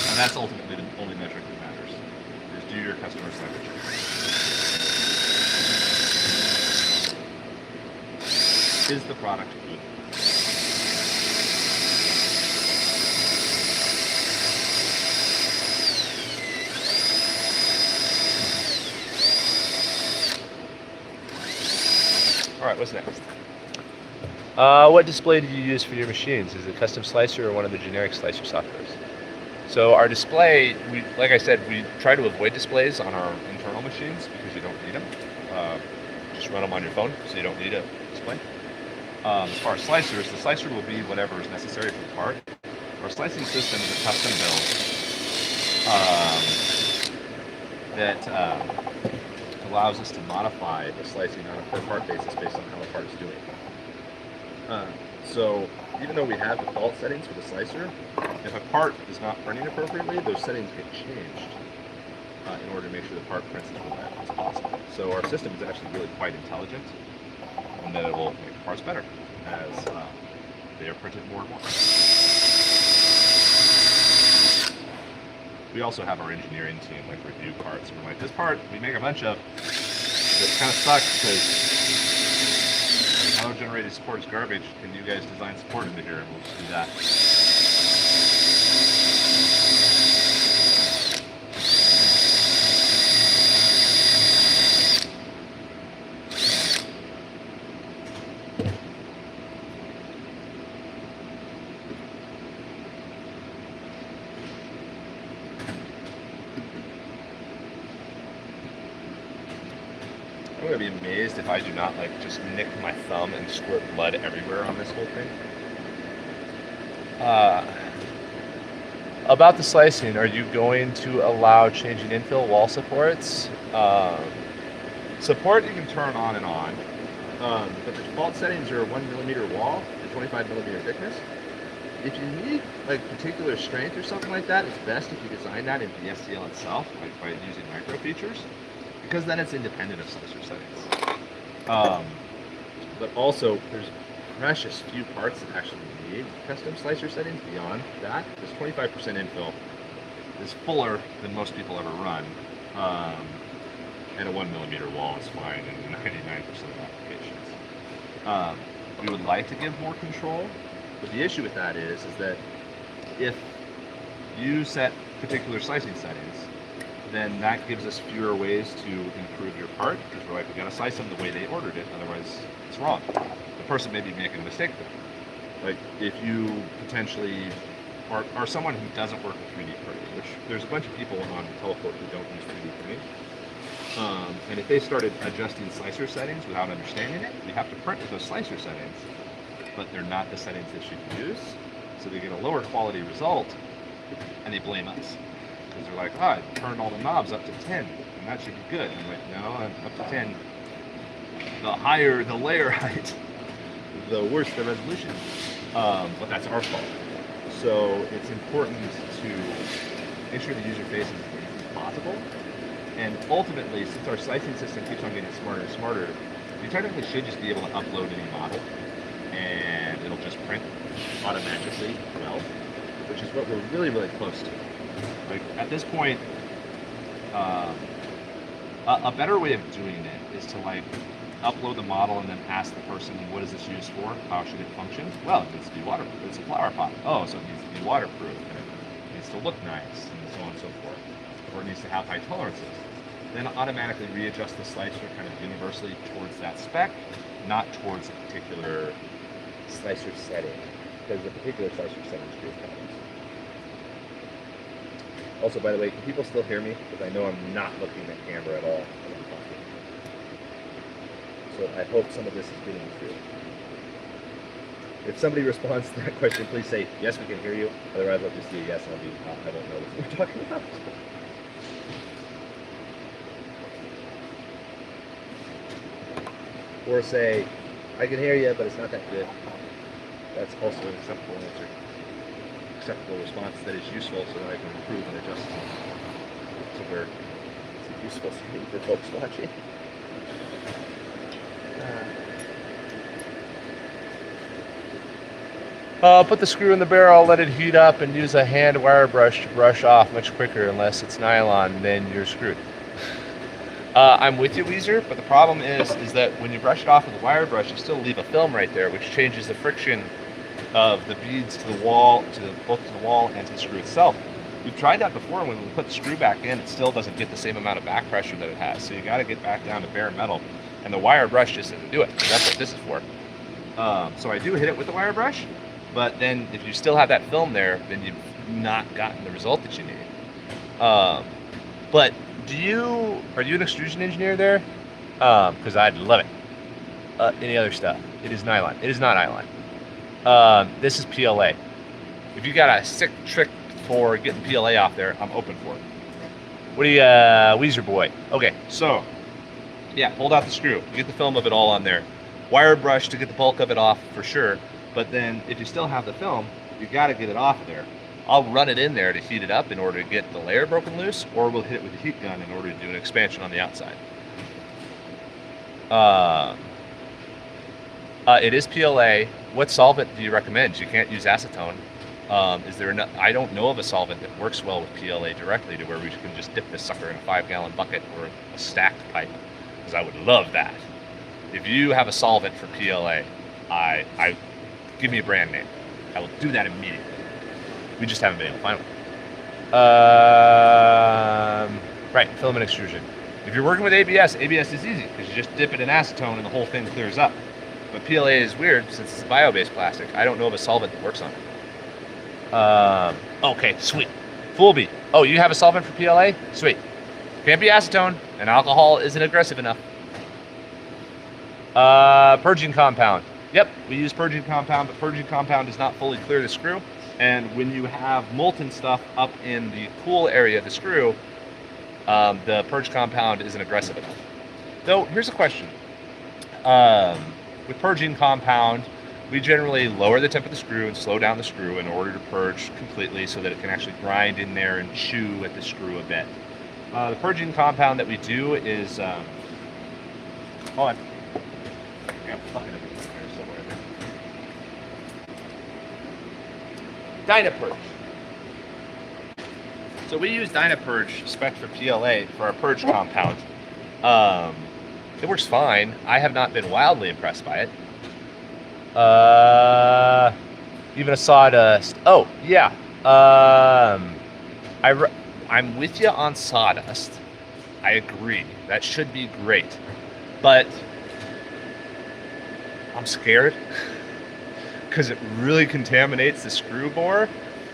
[SPEAKER 2] And that's ultimately the only metric that matters, is do your customers leverage it. Is the product good? All right, what's next?
[SPEAKER 1] What display do you use for your machines? Is it custom slicer or one of the generic slicer softwares? So our display, like I said, we try to avoid displays on our internal machines because you don't need them. Just run them on your phone, so you don't need a display. As far as slicers, the slicer will be whatever is necessary for the part. Our slicing system is a custom build that allows us to modify the slicing on a per part basis based on how the part is doing. So even though we have default settings for the slicer, if a part is not printing appropriately, those settings get changed in order to make sure the part prints as reliably as possible. So our system is actually really quite intelligent, and that it will make parts better as they are printed more and more. We also have our engineering team review parts. We're like, this part we make a bunch of, it kind of sucks because auto-generated support is garbage. Can you guys design support into here? And we'll just do that. I'm gonna be amazed if I do not just nick my thumb and squirt blood everywhere on this whole thing. About the slicing, are you going to allow changing infill wall supports?
[SPEAKER 2] Support you can turn on and on, but the default settings are a 1mm wall and 25mm thickness. If you need particular strength or something like that, it's best if you design that in the STL itself, by using micro features, because then it's independent of slicer settings. But also, there's precious few parts that actually need custom slicer settings beyond that. This 25% infill is fuller than most people ever run, and a 1mm wall is fine in 99% of applications. We would like to give more control, but the issue with that is that if you set particular slicing settings, then that gives us fewer ways to improve your part, because we're like, we gotta slice them the way they ordered it, otherwise it's wrong. The person may be making a mistake there. If you potentially are someone who doesn't work with 3D printing, which there's a bunch of people on teleport who don't use 3D printing, and if they started adjusting slicer settings without understanding it, we have to print with those slicer settings, but they're not the settings they should use, so they get a lower quality result, and they blame us. Because they're like, I turned all the knobs up to 10, and that should be good. And I'm like, no, up to 10. The higher the layer height, the worse the resolution. But that's our fault. So it's important to make sure the user face is as easy as possible. And ultimately, since our slicing system keeps on getting smarter and smarter, you technically should just be able to upload any model, and it'll just print automatically well, which is what we're really, really close to. At this point, a better way of doing it is to upload the model and then ask the person, what is this used for? How should it function? Well, it needs to be waterproof. It's a flower pot. Oh, so it needs to be waterproof, and it needs to look nice, and so on and so forth. Or it needs to have high tolerances. Then automatically readjust the slicer kind of universally towards that spec, not towards a particular slicer setting, because the particular slicer setting is good problems. Also, by the way, can people still hear me? Because I know I'm not looking at camera at all when I'm talking. So I hope some of this is getting through. If somebody responds to that question, please say, yes, we can hear you. Otherwise, I'll just say yes, and I won't know what we're talking about. or say, I can hear you, but it's not that good. That's also an acceptable answer, acceptable response that is useful so that I can improve and adjust to where it's useful for folks watching.
[SPEAKER 1] Put the screw in the barrel, let it heat up, and use a hand wire brush to brush off much quicker. Unless it's nylon, then you're screwed. I'm with you, Weezer, but the problem is that when you brush it off with a wire brush, you still leave a film right there, which changes the friction of the beads to the wall, both to the wall and to the screw itself. We've tried that before, and when we put the screw back in, it still doesn't get the same amount of back pressure that it has. So you got to get back down to bare metal, and the wire brush just doesn't do it. That's what this is for. So I do hit it with the wire brush. But then if you still have that film there, then you've not gotten the result that you need. But are you an extrusion engineer there? Because I'd love it. Any other stuff? It is nylon. It is not nylon. This is PLA. If you got a sick trick for getting PLA off there, I'm open for it. What do you, Weezer boy? Okay, so, yeah, hold out the screw. Get the film of it all on there. Wire brush to get the bulk of it off for sure. But then if you still have the film, you got to get it off of there. I'll run it in there to heat it up in order to get the layer broken loose, or we'll hit it with a heat gun in order to do an expansion on the outside. It is PLA. What solvent do you recommend? You can't use acetone. I don't know of a solvent that works well with PLA directly to where we can just dip this sucker in a 5-gallon bucket or a stacked pipe, because I would love that. If you have a solvent for PLA, give me a brand name. I will do that immediately. We just haven't been able to find one. Right, filament extrusion. If you're working with ABS is easy because you just dip it in acetone and the whole thing clears up. But PLA is weird since it's a bio-based plastic. I don't know of a solvent that works on it. Okay, sweet. Foolby. Oh, you have a solvent for PLA? Sweet. Can't be acetone, and alcohol isn't aggressive enough. Purging compound. Yep, we use purging compound, but purging compound does not fully clear the screw. And when you have molten stuff up in the cool area of the screw, the purge compound isn't aggressive enough. Though, here's a question. With purging compound, we generally lower the temp of the screw and slow down the screw in order to purge completely so that it can actually grind in there and chew at the screw a bit. The purging compound that we do is... hold on. Yeah, fucking up. Dynapurge. So we use Dynapurge spec for PLA for our purge compound. It works fine. I have not been wildly impressed by it. Even a Sawdust. Oh, yeah. I'm with you on Sawdust. I agree. That should be great. But I'm scared. Because it really contaminates the screw bore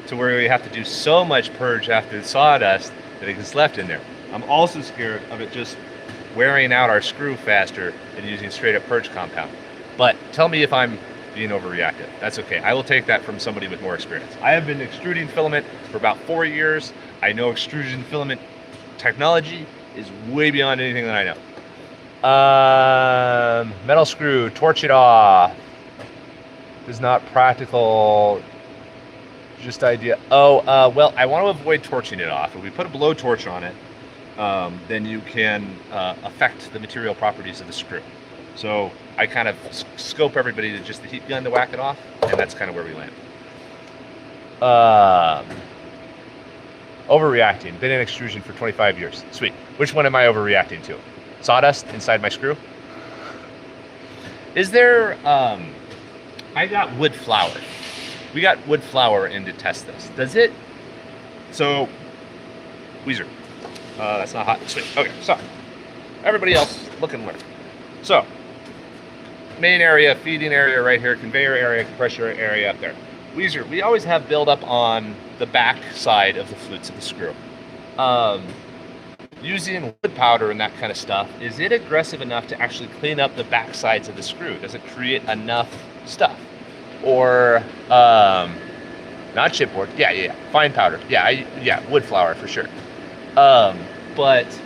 [SPEAKER 1] to where we have to do so much purge after the sawdust that it gets left in there. I'm also scared of it just wearing out our screw faster than using straight up purge compound. But tell me if I'm being overreactive. That's okay. I will take that from somebody with more experience. I have been extruding filament for about 4 years. I know extrusion filament technology is way beyond anything that I know. Metal screw, torch it off. Is not practical, just idea. Well, I want to avoid torching it off. If we put a blowtorch on it, then you can affect the material properties of the screw. So I kind of scope everybody to just the heat gun to whack it off, and that's kind of where we land. Overreacting. Been in extrusion for 25 years. Sweet. Which one am I overreacting to? Sawdust inside my screw? Is there... I got wood flour. We got wood flour in to test this. Does it? So, Weezer. That's not hot. Sweet. Okay, so, everybody else looking where? So, main area, feeding area right here, conveyor area, compressor area up there. Weezer, we always have buildup on the back side of the flutes of the screw. Using wood powder and that kind of stuff, is it aggressive enough to actually clean up the back sides of the screw? Does it create enough stuff? Or not chipboard? Yeah. Fine powder. Yeah. Wood flour for sure. But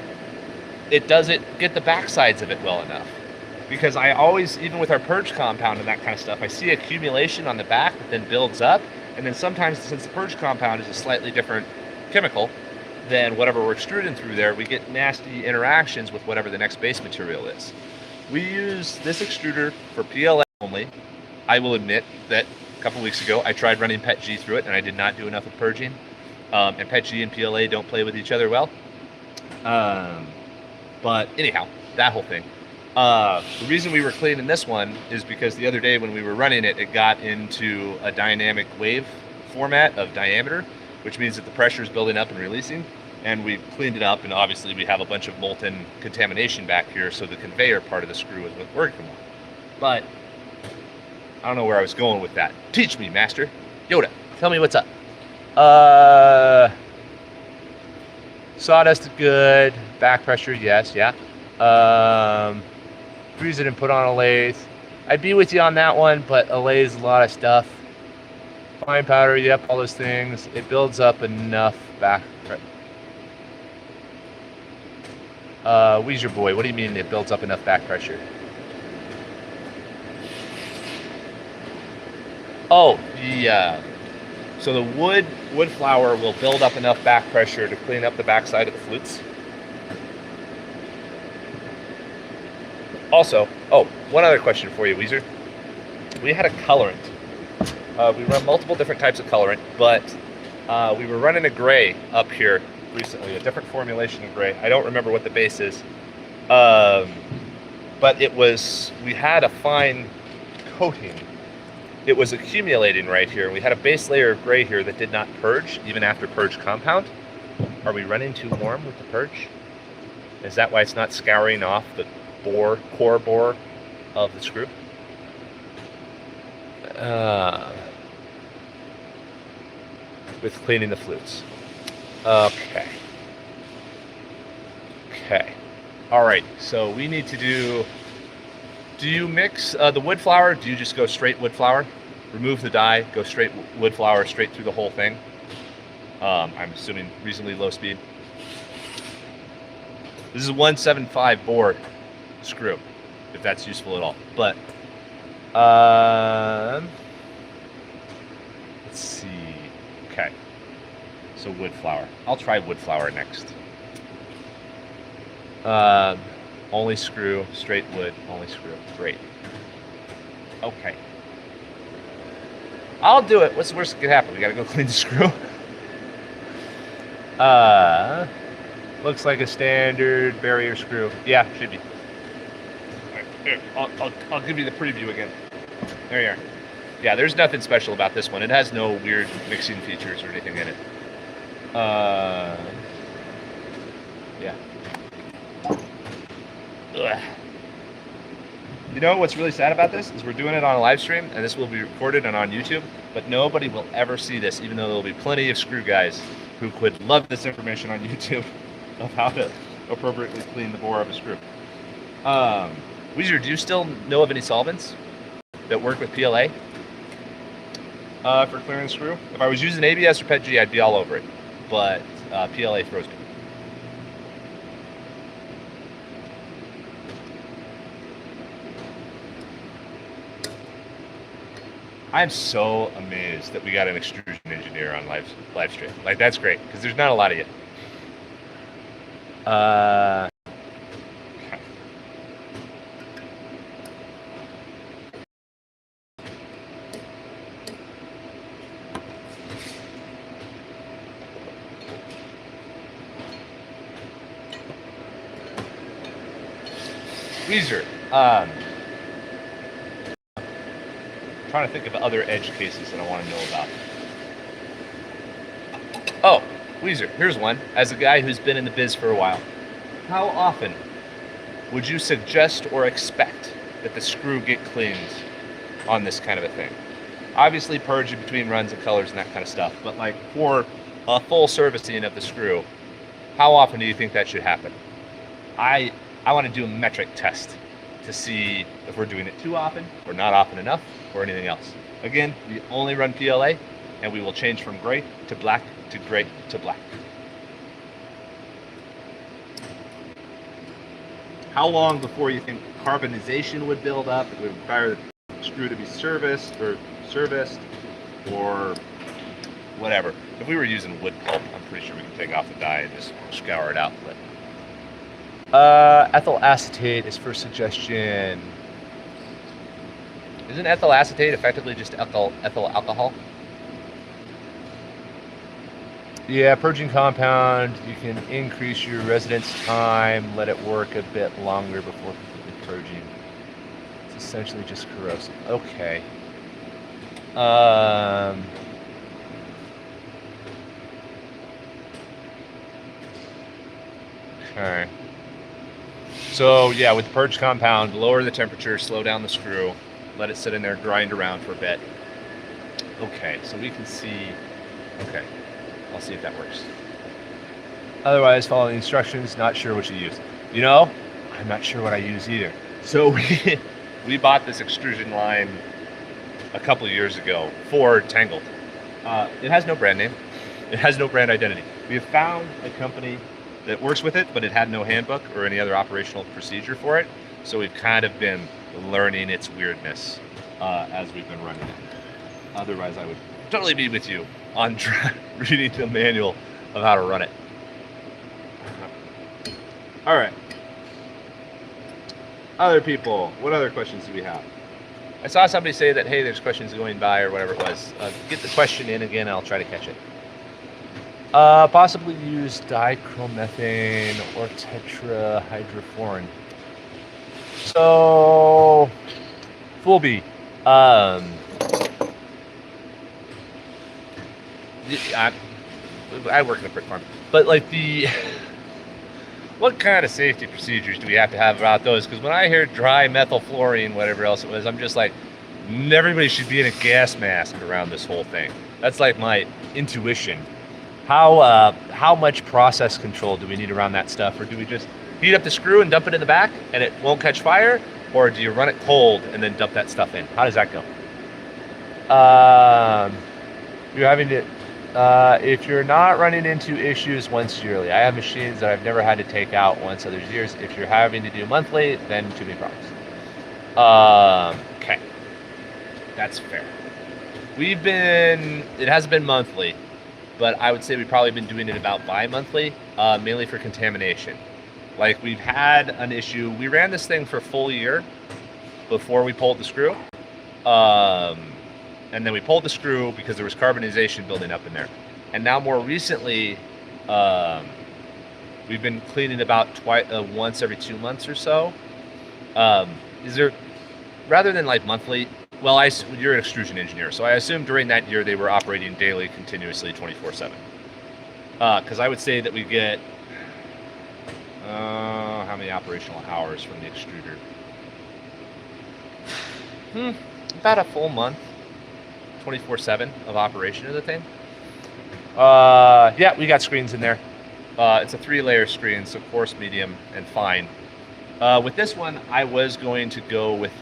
[SPEAKER 1] it doesn't get the back sides of it well enough. because I always, even with our purge compound and that kind of stuff, I see accumulation on the back that then builds up, and then sometimes, since the purge compound is a slightly different chemical than whatever we're extruding through there, we get nasty interactions with whatever the next base material is. We use this extruder for PLA only. I will admit that a couple weeks ago I tried running PETG through it and I did not do enough of purging. And PETG and PLA don't play with each other well. But anyhow, that whole thing. The reason we were cleaning this one is because the other day when we were running it, it got into a dynamic wave format of diameter, which means that the pressure is building up and releasing. And we cleaned it up, and obviously we have a bunch of molten contamination back here, so the conveyor part of the screw is working well. But I don't know where I was going with that. Teach me, master. Yoda, tell me what's up. Sawdust is good. Back pressure, yes, yeah. Freeze it and put on a lathe. I'd be with you on that one, but a lathe is a lot of stuff. Fine powder, yep, all those things. It builds up enough back. Weezer boy, what do you mean it builds up enough back pressure? Oh, so the wood flour will build up enough back pressure to clean up the backside of the flutes. Also, oh, one other question for you, Weezer. We had a colorant. We run multiple different types of colorant, but we were running a gray up here recently, a different formulation of gray. I don't remember what the base is, but we had a fine coating. It was accumulating right here. We had a base layer of gray here that did not purge, even after purge compound. Are we running too warm with the purge? Is that why it's not scouring off the core bore of the screw? With cleaning the flutes. Okay. All right, so we need to do you mix the wood flour? Do you just go straight wood flour? Remove the dye, go straight wood flour, straight through the whole thing? I'm assuming reasonably low speed. This is a 175 bore screw, if that's useful at all. But let's see. Okay, so wood flour. I'll try wood flour next. Only screw, straight wood, only screw. Great. Okay. I'll do it. What's the worst that could happen? We gotta go clean the screw. Looks like a standard barrier screw. Yeah, should be. Right, here, I'll give you the preview again. There you are. Yeah, there's nothing special about this one. It has no weird mixing features or anything in it. Yeah. Ugh. You know what's really sad about this is we're doing it on a live stream, and this will be recorded and on YouTube, but nobody will ever see this, even though there'll be plenty of screw guys who would love this information on YouTube of how to appropriately clean the bore of a screw. Weezer, do you still know of any solvents that work with PLA for clearing the screw? If I was using ABS or PETG, I'd be all over it, but PLA throws me. I'm so amazed that we got an extrusion engineer on live stream. Like, that's great, because there's not a lot of you. Okay. Weezer, trying to think of other edge cases that I want to know about. Oh, Weezer, here's one. As a guy who's been in the biz for a while, how often would you suggest or expect that the screw get cleaned on this kind of a thing? Obviously purge in between runs and colors and that kind of stuff, but like for a full servicing of the screw, how often do you think that should happen? I want to do a metric test to see if we're doing it too often or not often enough or anything else. Again, we only run PLA, and we will change from gray to black to gray to black. How long before you think
[SPEAKER 2] carbonization would build up. It would require the screw to be serviced or whatever. If we were using wood pulp, I'm pretty sure we can take off the dye and just scour it out. But ethyl acetate is first suggestion. Isn't ethyl acetate effectively just ethyl alcohol? Yeah, purging compound. You can increase your residence time, let it work a bit longer before completely purging. It's essentially just corrosive. Okay. Okay. So yeah, with the purge compound, lower the temperature, slow down the screw, let it sit in there, grind around for a bit. Okay, so we can see. Okay, I'll see if that works. Otherwise, follow the instructions. Not sure what you use. You know, I'm not sure what I use either. So we bought this extrusion line a couple of years ago for Tangled. It has no brand name. It has no brand identity. We have found a company that works with it, but it had no handbook or any other operational procedure for it. So we've kind of been learning its weirdness as we've been running it. Otherwise, I would totally be with you on reading the manual of how to run it. All right. Other people, what other questions do we have? I saw somebody say that, hey, there's questions going by or whatever it was. Get the question in again, and I'll try to catch it. Possibly use dichromethane or tetrahydrofuran. So, Foolby, I work in a brick farm, but like what kind of safety procedures do we have to have about those? Because when I hear dry methylfluorine, whatever else it was, I'm just like, everybody should be in a gas mask around this whole thing. That's like my intuition. How much process control do we need around that stuff? Or do we just heat up the screw and dump it in the back and it won't catch fire? Or do you run it cold and then dump that stuff in? How does that go? You're having to, if you're not running into issues once yearly, I have machines that I've never had to take out once others years. If you're having to do monthly, then too many problems. Okay. That's fair. It hasn't been monthly, but I would say we've probably been doing it about bi-monthly, mainly for contamination. Like we've had an issue. We ran this thing for a full year before we pulled the screw. And then we pulled the screw because there was carbonization building up in there. And now more recently, we've been cleaning about once every 2 months or so. Is there, rather than like monthly, well, you're an extrusion engineer, so I assume during that year they were operating daily, continuously, 24/7. Because I would say that we get, how many operational hours from the extruder? About a full month, 24/7 of operation of the thing. Yeah, we got screens in there. It's a 3-layer screen, so coarse, medium, and fine. With this one, I was going to go with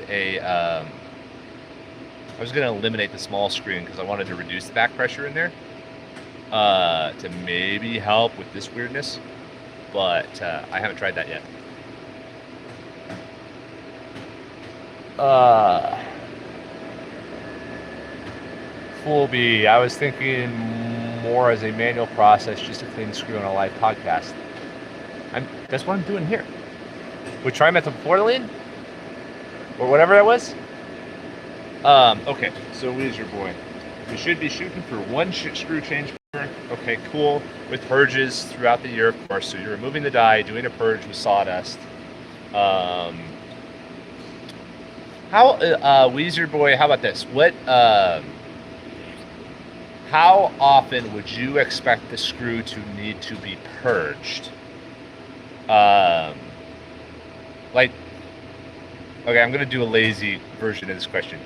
[SPEAKER 2] I was going to eliminate the small screen because I wanted to reduce the back pressure in there to maybe help with this weirdness, but I haven't tried that yet. Fool B, I was thinking more as a manual process just to clean the screw on a live podcast. That's what I'm doing here. With trimethylphenylene? Or whatever that was? Okay, so where's your boy? We should be shooting for 1 screw change per. Okay, cool. With purges throughout the year, of course. So you're removing the dye, doing a purge with sawdust. Weezer boy, how about this? How often would you expect the screw to need to be purged? Okay, I'm going to do a lazy version of this question.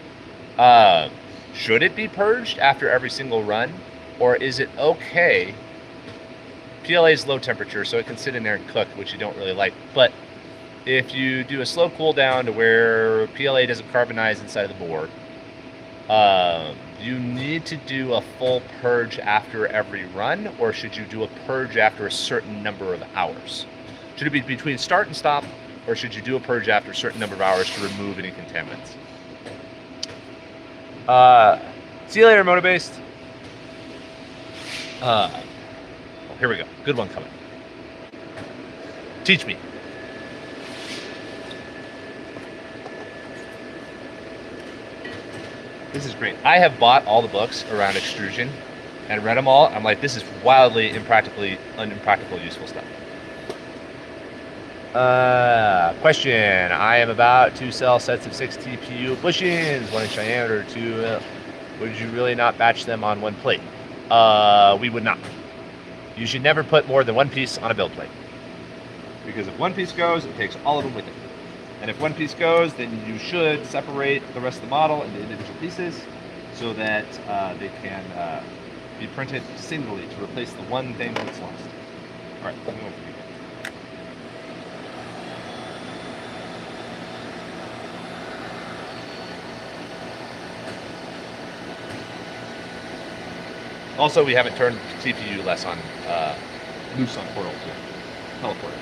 [SPEAKER 2] Should it be purged after every single run? Or is it okay? PLA is low temperature, so it can sit in there and cook, which you don't really like. But if you do a slow cool down to where PLA doesn't carbonize inside of the board, you need to do a full purge after every run, or should you do a purge after a certain number of hours? Should it be between start and stop,
[SPEAKER 1] or should you do a purge after a certain number of hours to remove any contaminants? See you later, Moto-Based. Oh, here we go. Good one coming. Teach me. This is great. I have bought all the books around extrusion and read them all. I'm like, this is wildly impractical useful stuff. Question. I am about to sell sets of 6 TPU bushings, 1 inch diameter, 2. Would you really not batch them on one plate? We would not. You should never put more than one piece on a build plate. Because if one piece goes, it takes all of them with it. And if one piece goes, then you should separate the rest of the model into individual pieces so that they can be printed singly to replace the one thing that's lost. All right, let me go for you. Also, we haven't turned CPU less on loose on portals yet. Teleporter.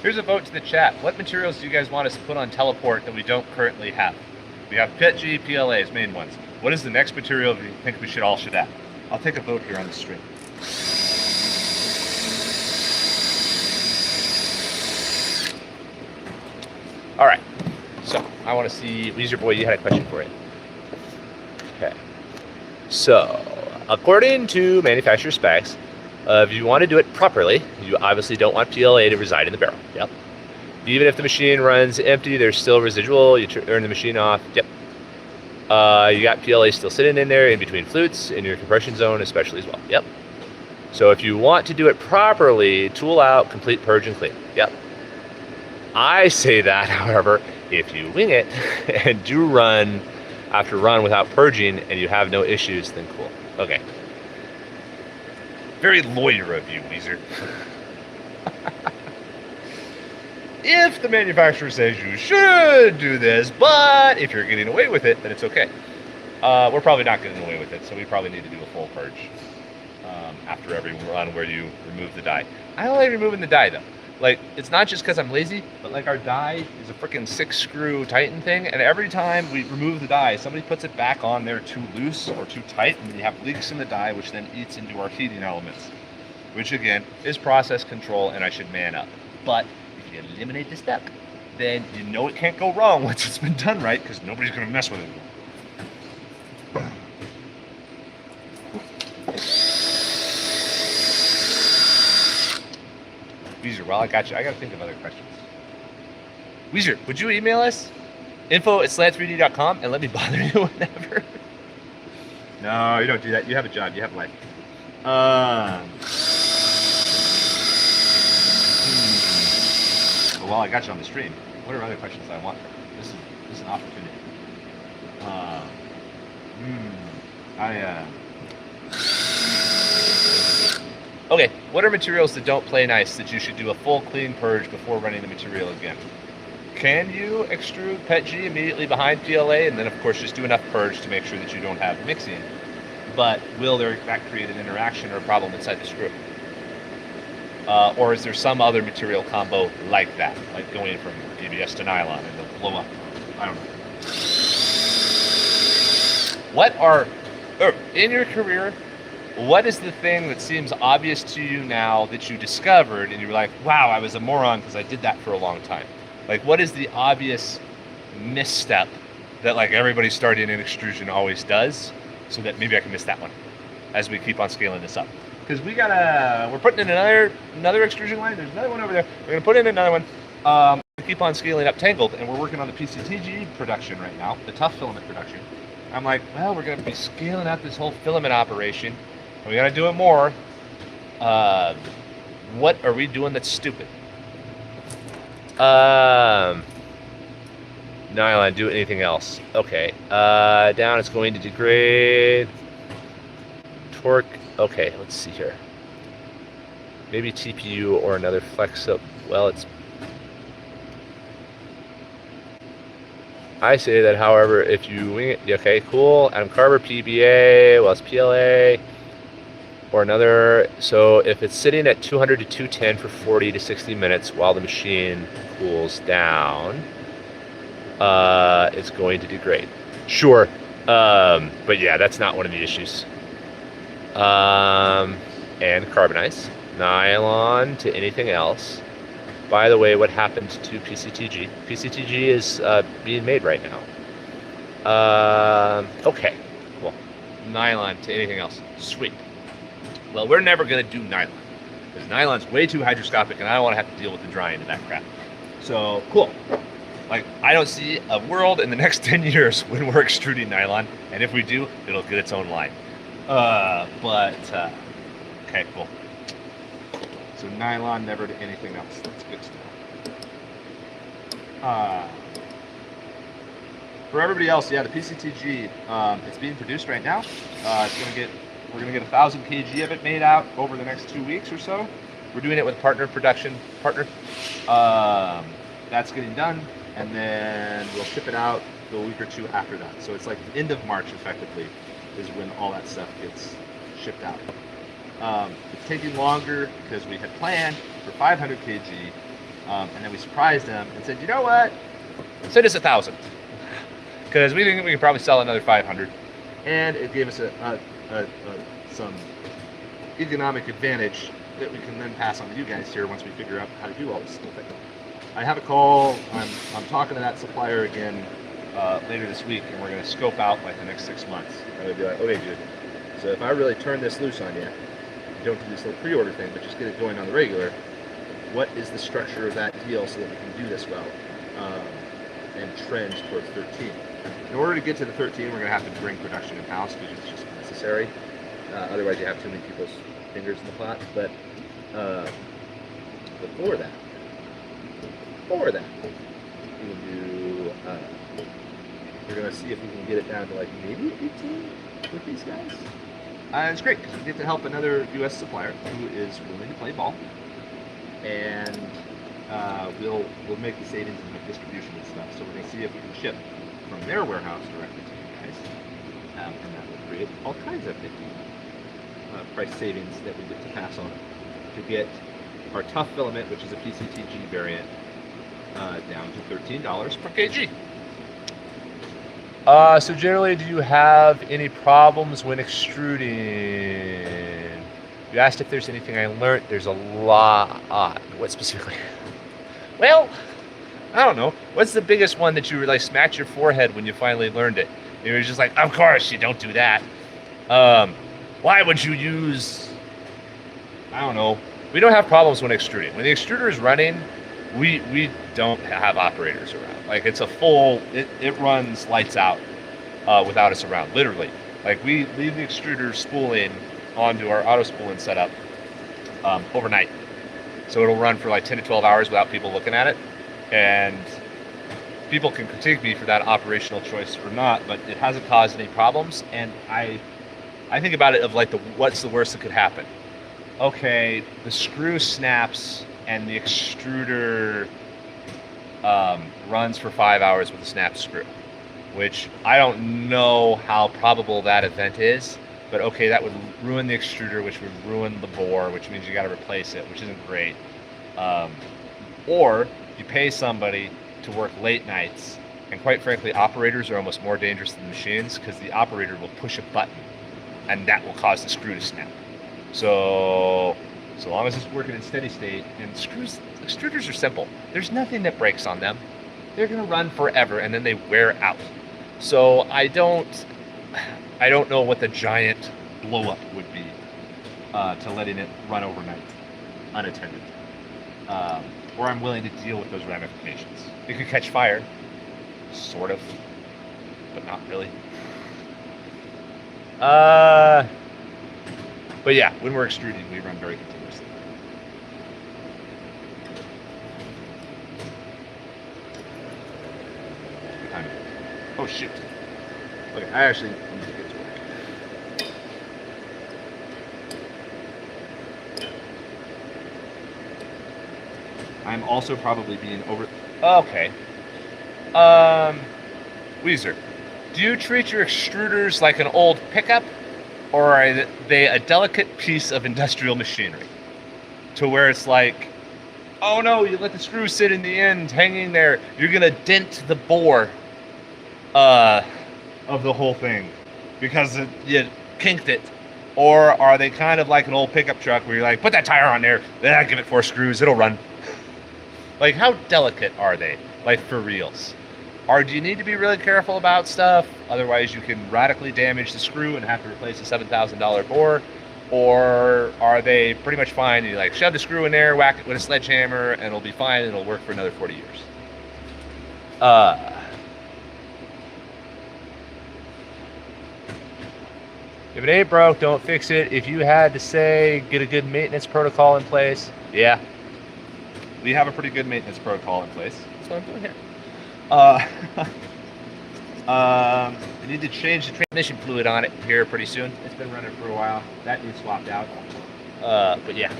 [SPEAKER 1] Here's a vote to the chat. What materials do you guys want us to put on teleport that we don't currently have? We have PCTG, PLAs, main ones. What is the next material you think we should add? I'll take a vote here on the stream. All right. So I want to see, Weezer Boy, you had a question for it. Okay. So according to manufacturer specs, if you want to do it properly, you obviously don't want PLA to reside in the barrel. Yep. Even if the machine runs empty, there's still residual. You turn the machine off. Yep. You got PLA still sitting in there in between flutes in your compression zone, especially as well. Yep. So if you want to do it properly, tool out, complete purge and clean. Yep. I say that, however, if you wing it and do run after run without purging and you have no issues, then cool. Okay. Very lawyer of you, Weezer. If the manufacturer says you should do this, but if you're getting away with it, then it's okay. We're probably not getting away with it, so we probably need to do a full purge after every run where you remove the die. I don't like removing the die, though. Like, it's not just because I'm lazy, but like our die is a freaking 6-screw Titan thing, and every time we remove the die, somebody puts it back on there too loose or too tight, and then you have leaks in the die, which then eats into our heating elements, which again is process control, and I should man up. But if you eliminate the step, then you know it can't go wrong once it's been done right, because nobody's going to mess with it. Weezer, well, I got you. I got to think of other questions. Weezer, would you email us? info@slant3d.com and let me bother you whenever. No, you don't do that. You have a job. You have life. Well, I got you on the stream. What are other questions I want? This is an opportunity. Okay, what are materials that don't play nice that you should do a full clean purge before running the material again? Can you extrude PCTG immediately behind PLA and then of course just do enough purge to make sure that you don't have mixing? But will that create an interaction or a problem inside the screw? Or is there some other material combo like that, like going from ABS to nylon and they'll blow up? I don't know. In your career, what is the thing that seems obvious to you now that you discovered and you're like, wow, I was a moron because I did that for a long time? Like, what is the obvious misstep that like everybody starting in extrusion always does, so that maybe I can miss that one as we keep on scaling this up? Because we're putting in another extrusion line. There's another one over there. We're gonna put in another one. We keep on scaling up Tangled, and we're working on the PCTG production right now, the tough filament production. I'm like, well, we're gonna be scaling out this whole filament operation. We gotta do it more. What are we doing that's stupid? Nylon, do anything else. Okay. Down, it's going to degrade. Torque. Okay, let's see here. Maybe TPU or another flex up. Well, I say that, however, if you wing it, okay, cool. Atom Carver, PBA, well, it's PLA, or another. So if it's sitting at 200 to 210 for 40 to 60 minutes while the machine cools down, it's going to degrade. Sure, but yeah, that's not one of the issues. And carbonize, nylon to anything else. By the way, what happened to PCTG? PCTG is being made right now. Okay, cool. Nylon to anything else. Sweet. Well, we're never going to do nylon because nylon's way too hydroscopic, and I don't want to have to deal with the drying of that crap. So cool. Like, I don't see a world in the next 10 years when we're extruding nylon, and if we do, it'll get its own line. Okay, cool. So nylon, never to anything else. That's good stuff. For everybody else, yeah, the PCTG, it's being produced right now. We're gonna get 1,000 kg of it made out over the next 2 weeks or so. We're doing it with production partner. That's getting done, and then we'll ship it out the week or two after that. So it's like the end of March, effectively, is when all that stuff gets shipped out. It's taking longer because we had planned for 500 kg, and then we surprised them and said, you know what? Send us 1,000, because we think we could probably sell another 500, and it gave us some economic advantage that we can then pass on to you guys here once we figure out how to do all this stuff. I have a call. I'm talking to that supplier again later this week, and we're going to scope out like the next 6 months. I'm going to be like, okay, dude. So if I really turn this loose on you, don't do this little pre-order thing, but just get it going on the regular, what is the structure of that deal so that we can do this well and trend towards 13? In order to get to the 13, we're going to have to bring production in-house because it's just necessary. Otherwise, you have too many people's fingers in the pot. But before that, we can do. We're going to see if we can get it down to like maybe 18 with these guys. It's great because we get to help another U.S. supplier who is willing to play ball, and we'll make the savings in the distribution and stuff. So we're going to see if we can ship from their warehouse directly to you guys, and that will create all kinds of price savings that we get to pass on to get our tough filament, which is a PCTG variant, down to $13 per kg. So generally, do you have any problems when extruding? You asked if there's anything I learned. There's a lot. What specifically? Well, I don't know. What's the biggest one that you like smacked your forehead when you finally learned it? You were just like, of course you don't do that. Why would you use? I don't know. We don't have problems when extruding. When the extruder is running, we don't have operators around. Like it's a full, it runs lights out without us around, literally. Like we leave the extruder spooling onto our auto spooling setup overnight. So it'll run for like 10 to 12 hours without people looking at it. And people can critique me for that operational choice or not, but it hasn't caused any problems. And I think about it of like what's the worst that could happen? Okay, the screw snaps and the extruder runs for 5 hours with a snapped screw, which I don't know how probable that event is, but okay, that would ruin the extruder, which would ruin the bore, which means you got to replace it, which isn't great. Or you pay somebody to work late nights, and quite frankly, operators are almost more dangerous than machines because the operator will push a button, and that will cause the screw to snap. So long as it's working in steady state, and extruders are simple. There's nothing that breaks on them. They're gonna run forever, and then they wear out. So I don't know what the giant blow up would be to letting it run overnight unattended. Or I'm willing to deal with those ramifications. It could catch fire, sort of, but not really. But yeah, when we're extruding, we run very continuously. Oh shoot. Okay, I actually need to get to work. I'm also probably being over... Okay. Weezer, do you treat your extruders like an old pickup, or are they a delicate piece of industrial machinery? To where it's like, oh no, you let the screw sit in the end, hanging there, you're gonna dent the bore of the whole thing because you kinked it. Or are they kind of like an old pickup truck where you're like, put that tire on there, then give it 4 screws, it'll run. Like, how delicate are they? Like, for reals? Or do you need to be really careful about stuff? Otherwise, you can radically damage the screw and have to replace a $7,000 bore. Or are they pretty much fine? You like shove the screw in there, whack it with a sledgehammer, and it'll be fine, and it'll work for another 40 years. If it ain't broke, don't fix it. If you had to say, get a good maintenance protocol in place, yeah. We have a pretty good maintenance protocol in place. That's what I'm doing here. I need to change the transmission fluid on it here pretty soon. It's been running for a while. That needs swapped out. But yeah.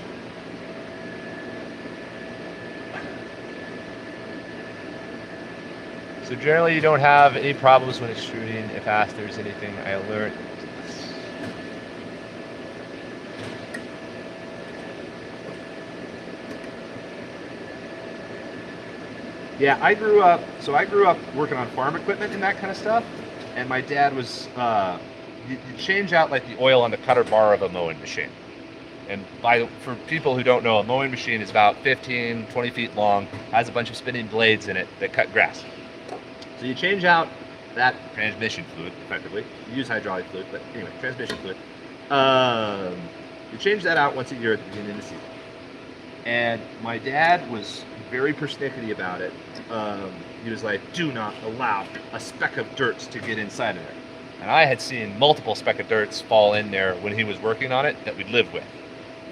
[SPEAKER 1] So generally you don't have any problems when extruding. If asked, there's anything I learned. Yeah, I grew up working on farm equipment and that kind of stuff, and my dad was, you change out like the oil on the cutter bar of a mowing machine. And for people who don't know, a mowing machine is about 15, 20 feet long, has a bunch of spinning blades in it that cut grass. So you change out that transmission fluid, effectively. You use hydraulic fluid, but anyway, transmission fluid. You change that out once a year at the beginning of the season. And my dad was very persnickety about it. He was like, do not allow a speck of dirt to get inside of there. And I had seen multiple speck of dirts fall in there when he was working on it that we'd live with.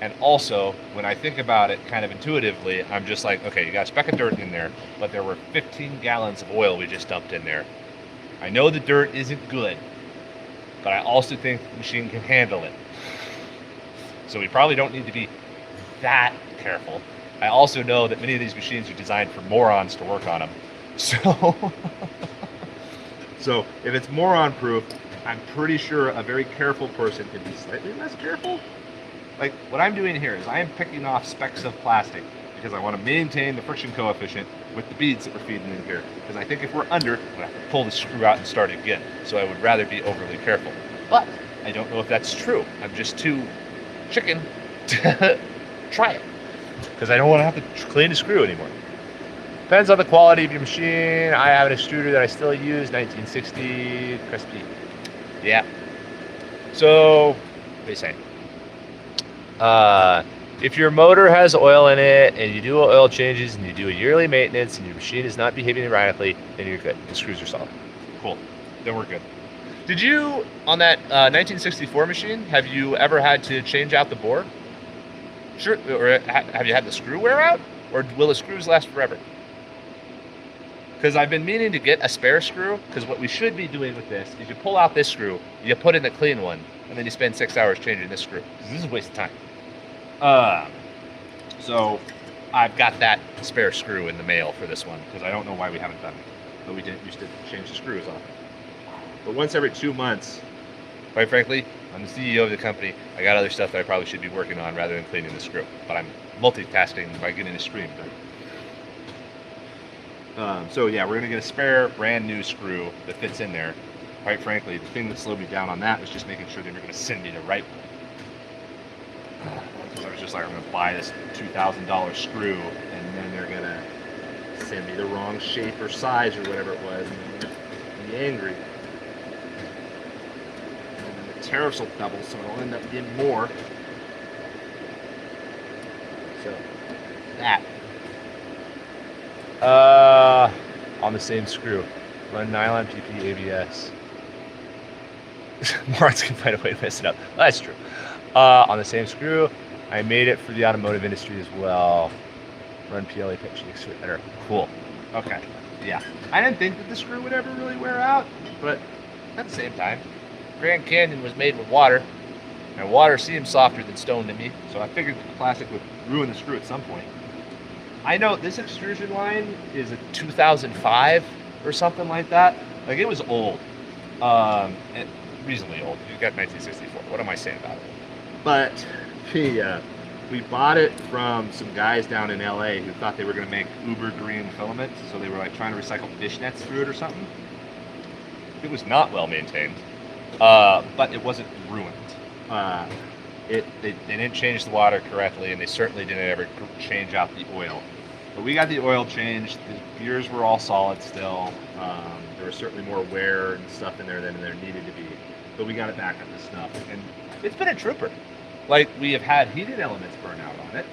[SPEAKER 1] And also, when I think about it kind of intuitively, I'm just like, okay, you got a speck of dirt in there, but there were 15 gallons of oil we just dumped in there. I know the dirt isn't good, but I also think the machine can handle it. So we probably don't need to be that careful. I also know that many of these machines are designed for morons to work on them. So if it's moron proof, I'm pretty sure a very careful person could be slightly less careful. Like what I'm doing here is I am picking off specks of plastic because I want to maintain the friction coefficient with the beads that we're feeding in here. Because I think if we're under, I'm going to have to pull the screw out and start again. So I would rather be overly careful. But I don't know if that's true. I'm just too chicken to try it. Because I don't want to have to clean the screw anymore. Depends on the quality of your machine. I have an extruder that I still use, 1960, crispy. Yeah. So, what are you saying? If your motor has oil in it and you do oil changes and you do a yearly maintenance and your machine is not behaving erratically, then you're good. The screws are solid. Cool. Then we're good. Did you, on that 1964 machine, have you ever had to change out the bore? Sure. Or have you had the screw wear out? Or will the screws last forever? Because I've been meaning to get a spare screw, because what we should be doing with this is you pull out this screw, you put in the clean one, and then you spend 6 hours changing this screw. This is a waste of time. So I've got that spare screw in the mail for this one, because I don't know why we haven't done it. But we didn't used to change the screws often. But once every 2 months, Quite frankly, I'm the CEO of the company. I got other stuff that I probably should be working on rather than cleaning the screw. But I'm multitasking by getting a stream done. So yeah, we're gonna get a spare brand new screw that fits in there. Quite frankly, the thing that slowed me down on that was just making sure they were gonna send me the right one. Because I was just like, I'm gonna buy this $2,000 screw and then they're gonna send me the wrong shape or size or whatever it was, and I'm be angry. And then the tariffs will double, so it'll end up getting more. So that. On the same screw. Run nylon PP ABS. Morons can find a way to mess it up. Well, that's true. On the same screw. I made it for the automotive industry as well. Run PLA pitch extruder. Cool. Okay. Yeah. I didn't think that the screw would ever really wear out, but at the same time, Grand Canyon was made with water, and water seems softer than stone to me, so I figured the plastic would ruin the screw at some point. I know this extrusion line is a 2005 or something like that. Like, it was old. Reasonably old. You got 1964. What am I saying about it? But we bought it from some guys down in LA who thought they were going to make uber green filament, so they were like trying to recycle fish nets through it or something. It was not well maintained, but it wasn't ruined. They didn't change the water correctly, and they certainly didn't ever change out the oil. But we got the oil changed. The gears were all solid still. There was certainly more wear and stuff in there than there needed to be. But we got it back up to snuff, and it's been a trooper. Like, we have had heated elements burn out on it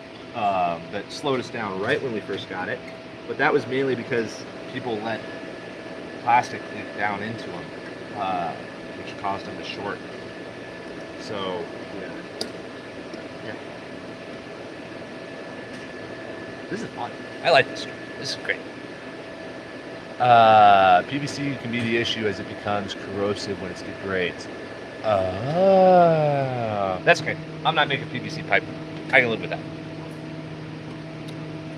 [SPEAKER 1] that slowed us down right when we first got it. But that was mainly because people let plastic leak down into them, which caused them to short. So, yeah. This is fun. I like this. This is great. PVC can be the issue as it becomes corrosive when it degrades. That's okay. I'm not making PVC pipe. I can live with that.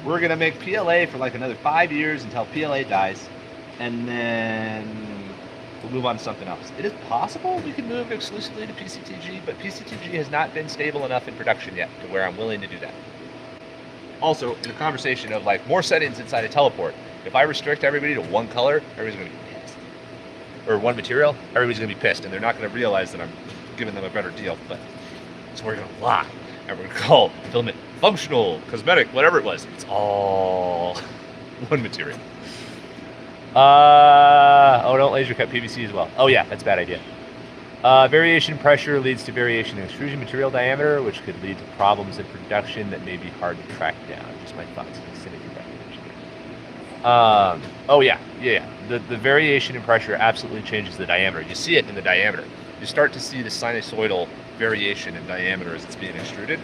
[SPEAKER 1] We're gonna make PLA for like another 5 years until PLA dies, and then we'll move on to something else. It is possible we can move exclusively to PCTG, but PCTG has not been stable enough in production yet to where I'm willing to do that. Also, in a conversation of like more settings inside a teleport, if I restrict everybody to one color, everybody's gonna be pissed. Or one material, everybody's gonna be pissed, and they're not gonna realize that I'm giving them a better deal. But so we're gonna lie, and we're gonna call filament functional, cosmetic, whatever it was. It's all one material. Oh, don't laser cut PVC as well. Oh yeah, that's a bad idea. Variation in pressure leads to variation in extrusion material diameter, which could lead to problems in production that may be hard to track down. Just my thoughts. Oh yeah. The variation in pressure absolutely changes the diameter. You see it in the diameter. You start to see the sinusoidal variation in diameter as it's being extruded.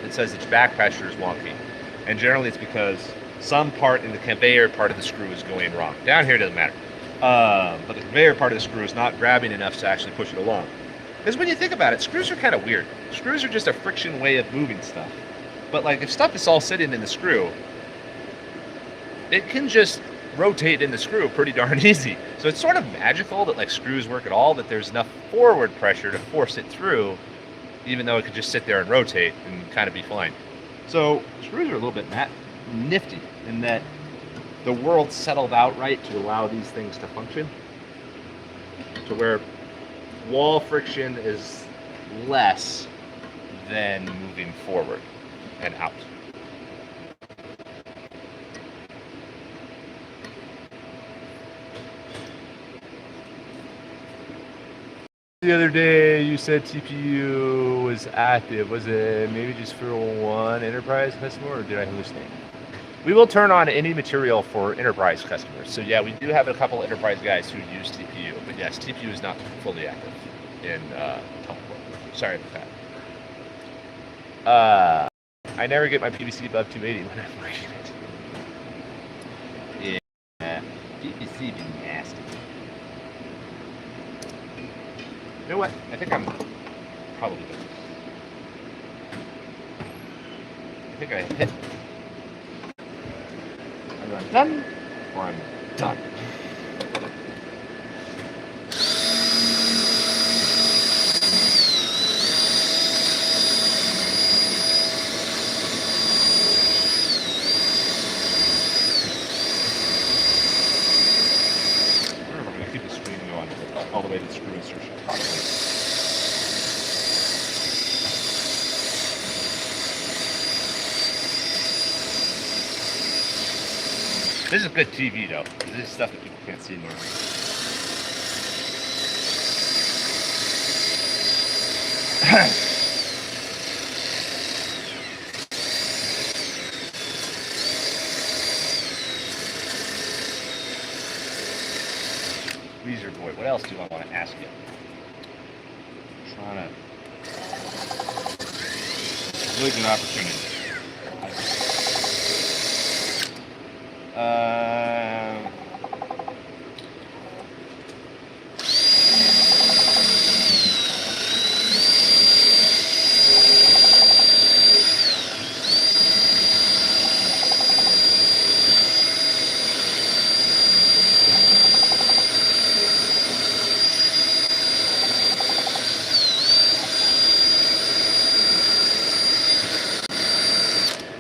[SPEAKER 1] It says its back pressure is wonky, and generally it's because some part in the conveyor part of the screw is going wrong. Down here it doesn't matter. But the conveyor part of the screw is not grabbing enough to actually push it along. Because when you think about it, screws are kind of weird. Screws are just a friction way of moving stuff. But like, if stuff is all sitting in the screw, it can just rotate in the screw pretty darn easy. So it's sort of magical that like screws work at all, that there's enough forward pressure to force it through, even though it could just sit there and rotate and kind of be fine. So screws are a little bit nifty in that the world settled out right to allow these things to function, to where wall friction is less than moving forward and out. The other day you said TPU was active. Was it maybe just for one enterprise customer, or did I hallucinate? We will turn on any material for enterprise customers. So yeah, we do have a couple enterprise guys who use TPU, but yes, TPU is not fully active in teleport. Sorry about that. I never get my PVC above 280 when I'm working it. Yeah, PVC be nasty. You know what? I think I'm probably done. I think I hit. Either I'm done or I'm done. This is good TV though. This is stuff that people can't see normally. Weezer boy, what else do I want to ask you? Trying to. Really good opportunity.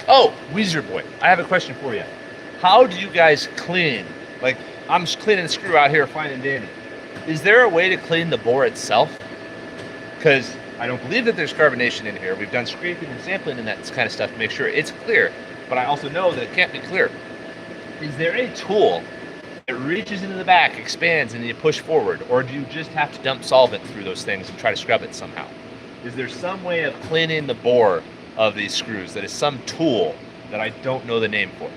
[SPEAKER 1] Oh, Weezer boy, I have a question for you. How do you guys clean? Like, I'm just cleaning the screw out here, fine and dandy. Is there a way to clean the bore itself? Because I don't believe that there's carbonation in here. We've done scraping and sampling and that kind of stuff to make sure it's clear. But I also know that it can't be clear. Is there a tool that reaches into the back, expands, and you push forward? Or do you just have to dump solvent through those things and try to scrub it somehow? Is there some way of cleaning the bore of these screws that is some tool that I don't know the name for?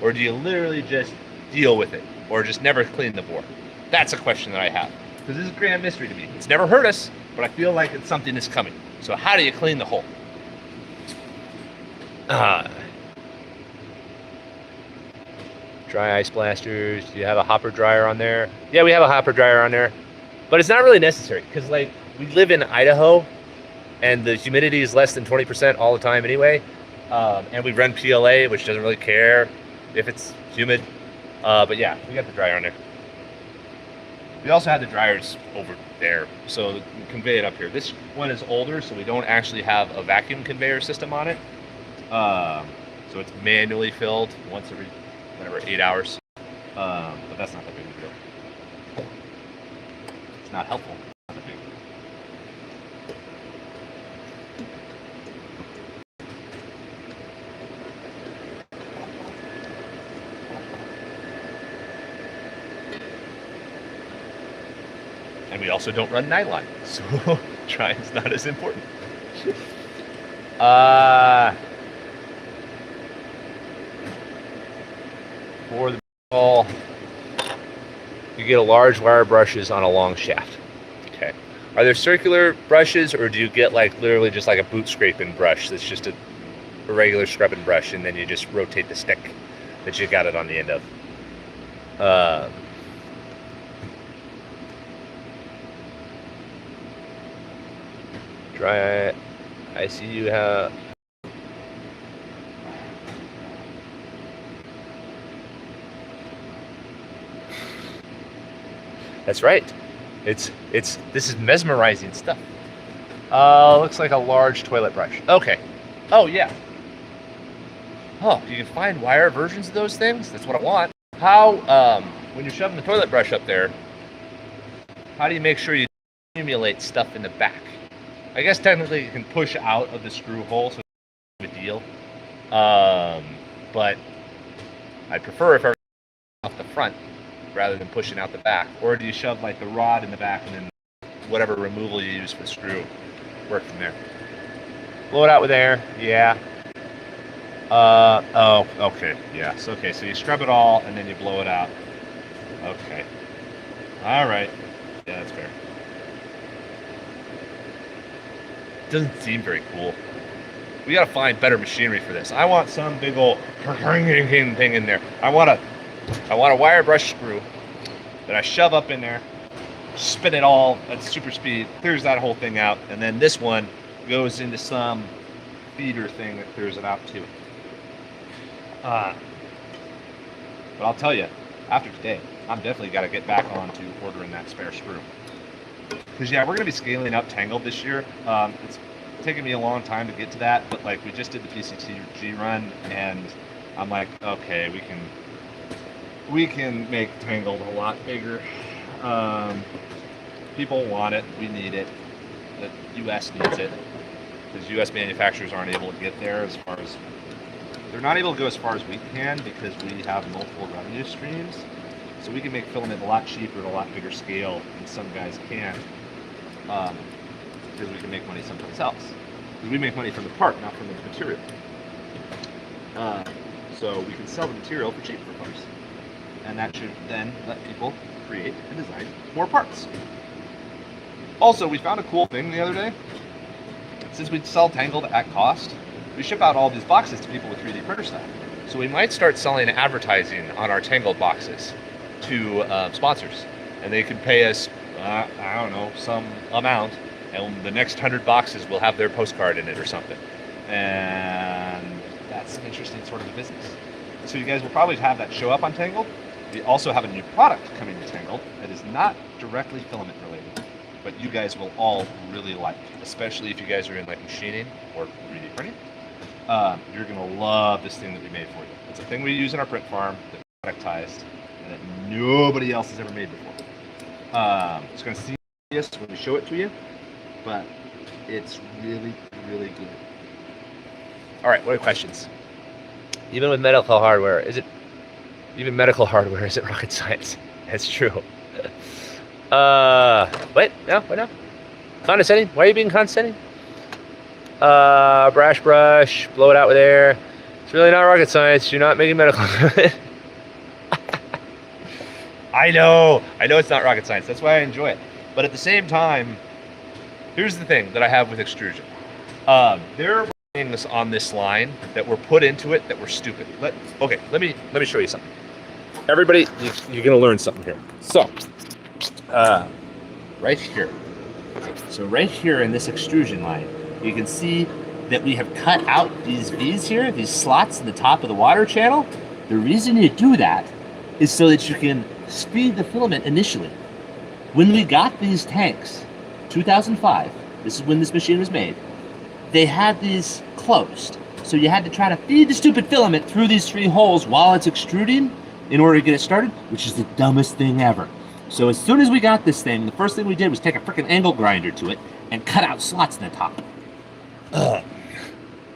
[SPEAKER 1] Or do you literally just deal with it? Or just never clean the bore? That's a question that I have. Because this is a grand mystery to me. It's never hurt us, but I feel like it's something that's coming. So how do you clean the hole? Dry ice blasters. Do you have a hopper dryer on there? Yeah, we have a hopper dryer on there. But it's not really necessary. Because like, we live in Idaho, and the humidity is less than 20% all the time anyway. And we run PLA, which doesn't really care if it's humid. But yeah, we got the dryer on there. We also have the dryers over there, so we convey it up here. This one is older, so we don't actually have a vacuum conveyor system on it. So it's manually filled once every, 8 hours. But that's not that big of a deal. It's not helpful. Not that big. And we also don't run nylon, so drying's not as important. For the ball, you get a large wire brushes on a long shaft. Okay. Are there circular brushes, or do you get like literally just like a boot scraping brush that's just a regular scrubbing brush, and then you just rotate the stick that you got it on the end of? Dry. I see you have. That's right. This is mesmerizing stuff. Looks like a large toilet brush. Okay. Oh yeah. Oh, you can find wire versions of those things? That's what I want. How, when you're shoving the toilet brush up there, how do you make sure you accumulate stuff in the back? I guess technically you can push out of the screw hole, so it's a deal. But I'd prefer if everything off the front rather than pushing out the back. Or do you shove like the rod in the back and then whatever removal you use for the screw, work from there? Blow it out with air, yeah. Oh, okay, yes, okay, so you scrub it all and then you blow it out. Okay. All right, yeah, that's fair. Doesn't seem very cool. We gotta find better machinery for this. I want some big old thing in there. I want a wire brush screw that I shove up in there, spin it all at super speed, clears that whole thing out, and then this one goes into some feeder thing that clears it out too. But I'll tell you, after today, I'm definitely got to get back on to ordering that spare screw. Because yeah, we're going to be scaling up Tangled this year. It's taken me a long time to get to that, but like we just did the PCTG run, and I'm like, okay, we can make Tangled a lot bigger. People want it, we need it. The U.S. needs it, because U.S. manufacturers aren't able to get there as far as They're not able to go as far as we can because we have multiple revenue streams. So we can make filament a lot cheaper at a lot bigger scale than some guys can, because we can make money someplace else. Because we make money from the part, not from the material. So we can sell the material for cheap for folks. And that should then let people create and design more parts. Also, we found a cool thing the other day. Since we sell Tangled at cost, we ship out all these boxes to people with 3D printer stuff. So we might start selling advertising on our Tangled boxes to sponsors. And they can pay us, I don't know, some amount, and the next 100 boxes will have their postcard in it or something. And that's an interesting sort of a business. So you guys will probably have that show up on Tangled. We also have a new product coming to Tangled that is not directly filament related, but you guys will all really like, especially if you guys are in like machining or 3D printing. You're gonna love this thing that we made for you. It's a thing we use in our print farm that's productized and that nobody else has ever made before. It's gonna see this when we show it to you, but it's really, really good. All right, what are questions?
[SPEAKER 3] Even with medical hardware, is it rocket science? That's true. Wait, no, wait, no. Condescending? Why are you being condescending? Brush, blow it out with air. It's really not rocket science. You're not making medical equipment.
[SPEAKER 1] I know it's not rocket science. That's why I enjoy it. But at the same time, here's the thing that I have with extrusion. There are things on this line that were put into it that were stupid. Let me show you something. Everybody, you're gonna learn something here. So, right here. So right here in this extrusion line, you can see that we have cut out these V's here, these slots in the top of the water channel. The reason you do that is so that you can speed the filament initially. When we got these tanks, 2005, this is when this machine was made, they had these closed. So you had to try to feed the stupid filament through these 3 holes while it's extruding in order to get it started, which is the dumbest thing ever. So as soon as we got this thing, the first thing we did was take a freaking angle grinder to it and cut out slots in the top.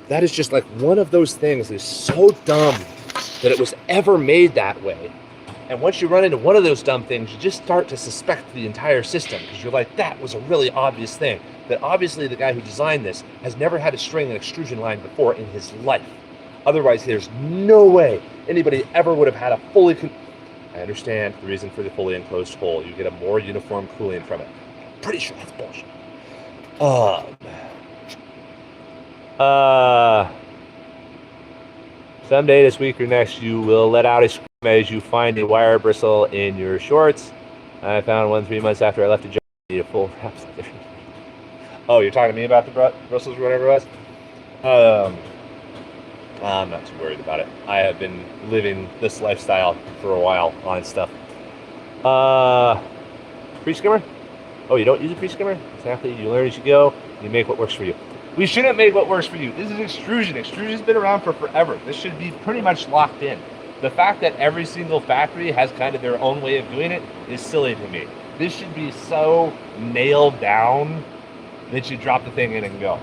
[SPEAKER 1] That is just like one of those things that is so dumb that it was ever made that way. And once you run into one of those dumb things, you just start to suspect the entire system, because you're like, that was a really obvious thing. That obviously the guy who designed this has never had to string an extrusion line before in his life. Otherwise, there's no way anybody ever would have had a fully... I understand the reason for the fully enclosed hole. You get a more uniform cooling from it. I'm pretty sure that's bullshit.
[SPEAKER 3] Someday this week or next, you will let out a scream as you find a wire bristle in your shorts. I found one 3 months after I left a job. Need a full wrap.
[SPEAKER 1] Oh, you're talking to me about the bristles or whatever it was?
[SPEAKER 3] I'm not too worried about it. I have been living this lifestyle for a while on stuff. Pre-skimmer? Oh, you don't use a pre-skimmer? Exactly. You learn as you go. You make what works for you.
[SPEAKER 1] We shouldn't make what works for you. This is extrusion. Extrusion's been around for forever. This should be pretty much locked in. The fact that every single factory has kind of their own way of doing it is silly to me. This should be so nailed down that you drop the thing in and go.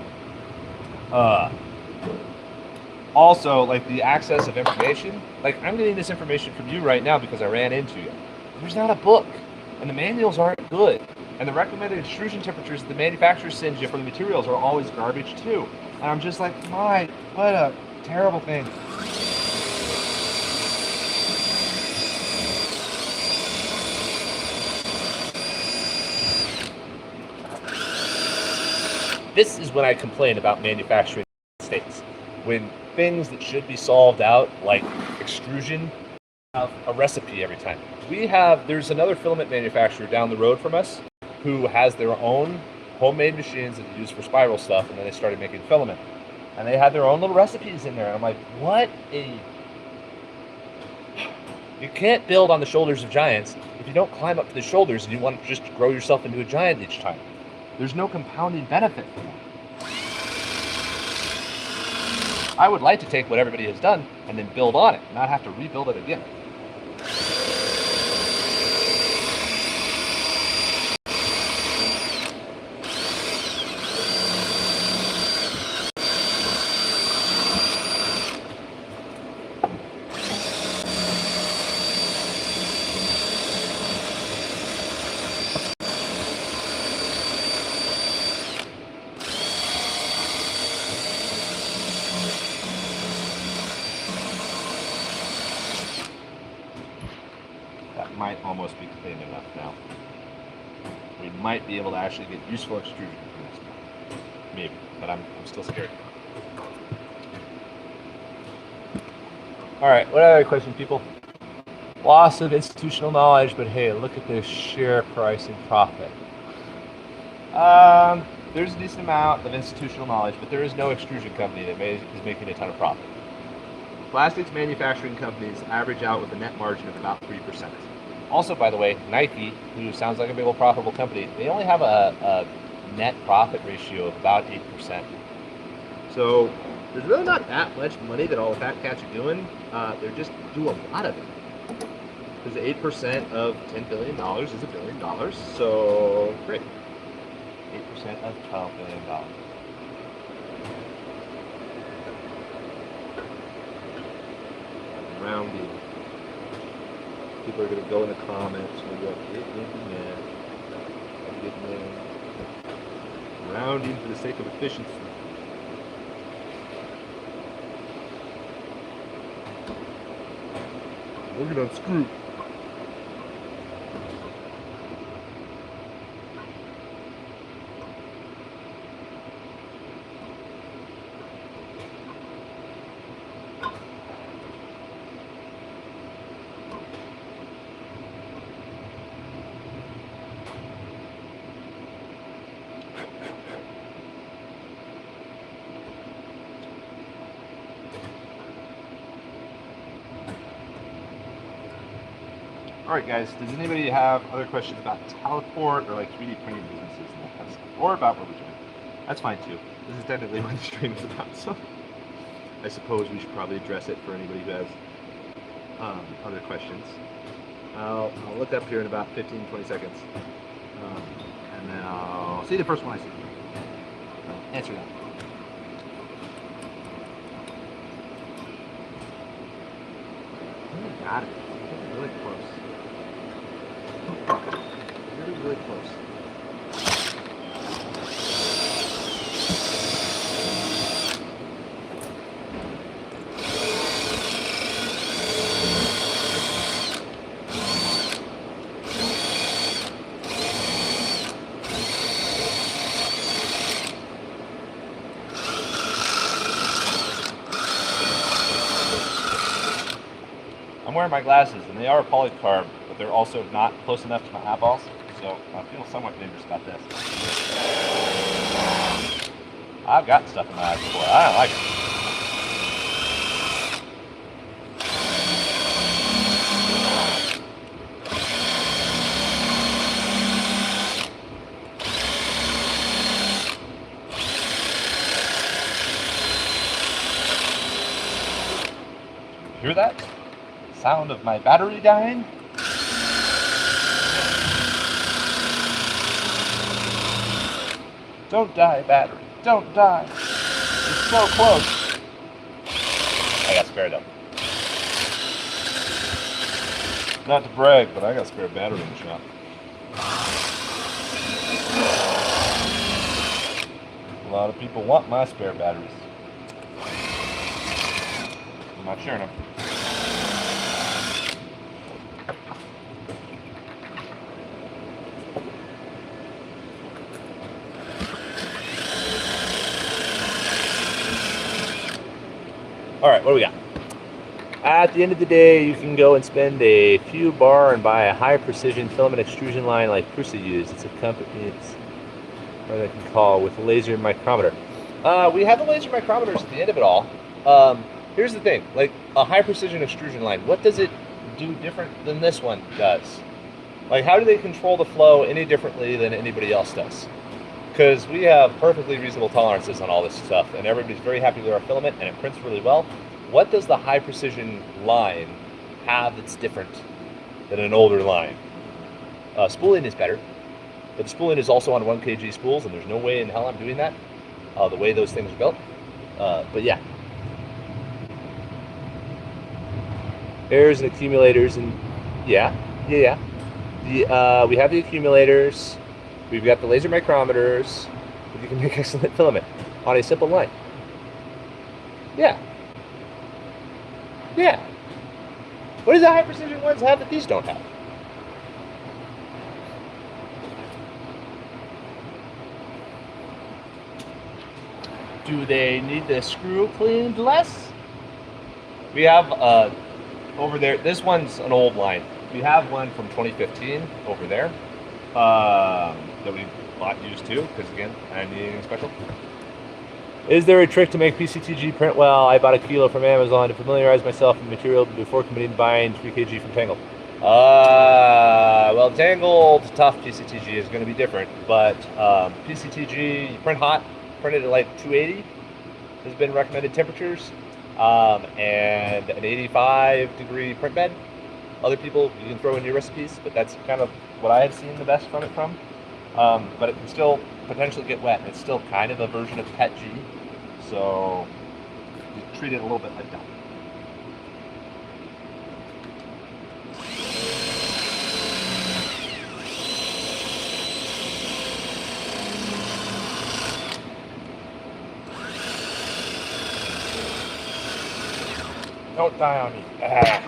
[SPEAKER 1] Also, like the access of information, like I'm getting this information from you right now because I ran into you. There's not a book, and the manuals aren't good. And the recommended extrusion temperatures that the manufacturer sends you for the materials are always garbage too. And I'm just like, my, what a terrible thing.
[SPEAKER 3] This is when I complain about manufacturing in the States. When things that should be solved out, like extrusion, have a recipe every time. There's another filament manufacturer down the road from us who has their own homemade machines that they use for spiral stuff, and then they started making filament. And they had their own little recipes in there. And I'm like, you can't build on the shoulders of giants if you don't climb up to the shoulders and you want to just grow yourself into a giant each time. There's no compounding benefit for that. I would like to take what everybody has done and then build on it, not have to rebuild it again. might almost be clean enough now. We might be able to actually get useful extrusion from this. Maybe, but I'm still scared. All right, what other question, people? Loss of institutional knowledge, but hey, look at this share price and profit. There's a decent amount of institutional knowledge, but there is no extrusion company that is making a ton of profit. Plastics manufacturing companies average out with a net margin of about 3%. Also, by the way, Nike, who sounds like a big old profitable company, they only have a net profit ratio of about 8%. So there's really not that much money that all the fat cats are doing. They're just do a lot of it. Because 8% of $10 billion is $1 billion. So great. 8% of $12 billion. Rounding. People are going to go in the comments and go, rounding for the sake of efficiency. Working on screw. All right, guys, does anybody have other questions about teleport or like 3D printing businesses and that kind of stuff? Or about what we're doing? That's fine too. This is technically what the stream is about, so I suppose we should probably address it for anybody who has other questions. I'll look up here in about 15, 20 seconds. And then I'll see the first one I see. Answer that. Got it. Really close. Really close. I'm wearing my glasses, and they are polycarb, but they're also not close enough to my eyeballs, so I feel somewhat dangerous about this. I've got stuff in my eyes before. I don't like it. Hear that? Sound of my battery dying? Don't die, battery. Don't die. It's so close. I got spare though. Not to brag, but I got spare battery in the shop. A lot of people want my spare batteries. I'm not sharing them. All right, what do we got? At the end of the day, you can go and spend a few bar and buy a high precision filament extrusion line like Prusa used. It's a company, it's what I can call with a laser micrometer. We have the laser micrometers at the end of it all. Here's the thing, like a high precision extrusion line, what does it do different than this one does? Like how do they control the flow any differently than anybody else does? Because we have perfectly reasonable tolerances on all this stuff, and everybody's very happy with our filament, and it prints really well. What does the high precision line have that's different than an older line? Spooling is better, but the spooling is also on 1 kg spools, and there's no way in hell I'm doing that, the way those things are built. But yeah. There's an accumulators, and yeah. We have the accumulators. We've got the laser micrometers. You can make excellent filament on a simple line. Yeah. What does the high precision ones have that these don't have? Do they need the screw cleaned less? We have over there. This one's an old line. We have one from 2015 over there that we bought used too, because again, I don't need anything special. Is there a trick to make PCTG print well? I bought a kilo from Amazon to familiarize myself with the material before committing to buying 3 kg from Tangled. Well, Tangled tough PCTG is going to be different, but PCTG, you print hot, print it at like 280 has been recommended temperatures, and an 85-degree print bed. Other people, you can throw in your recipes, but that's kind of what I have seen the best from it from. But it can still potentially get wet. It's still kind of a version of PET G, so you treat it a little bit like that. Don't die on me. Ah.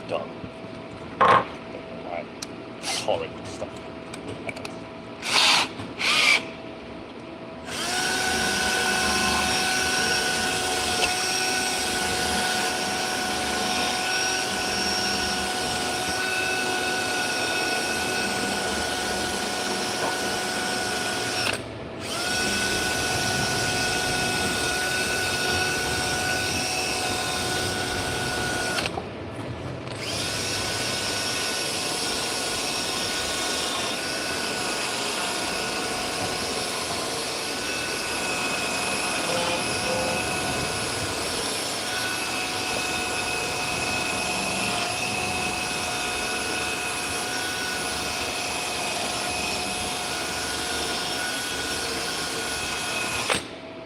[SPEAKER 3] Dumb. I tolerate this stuff.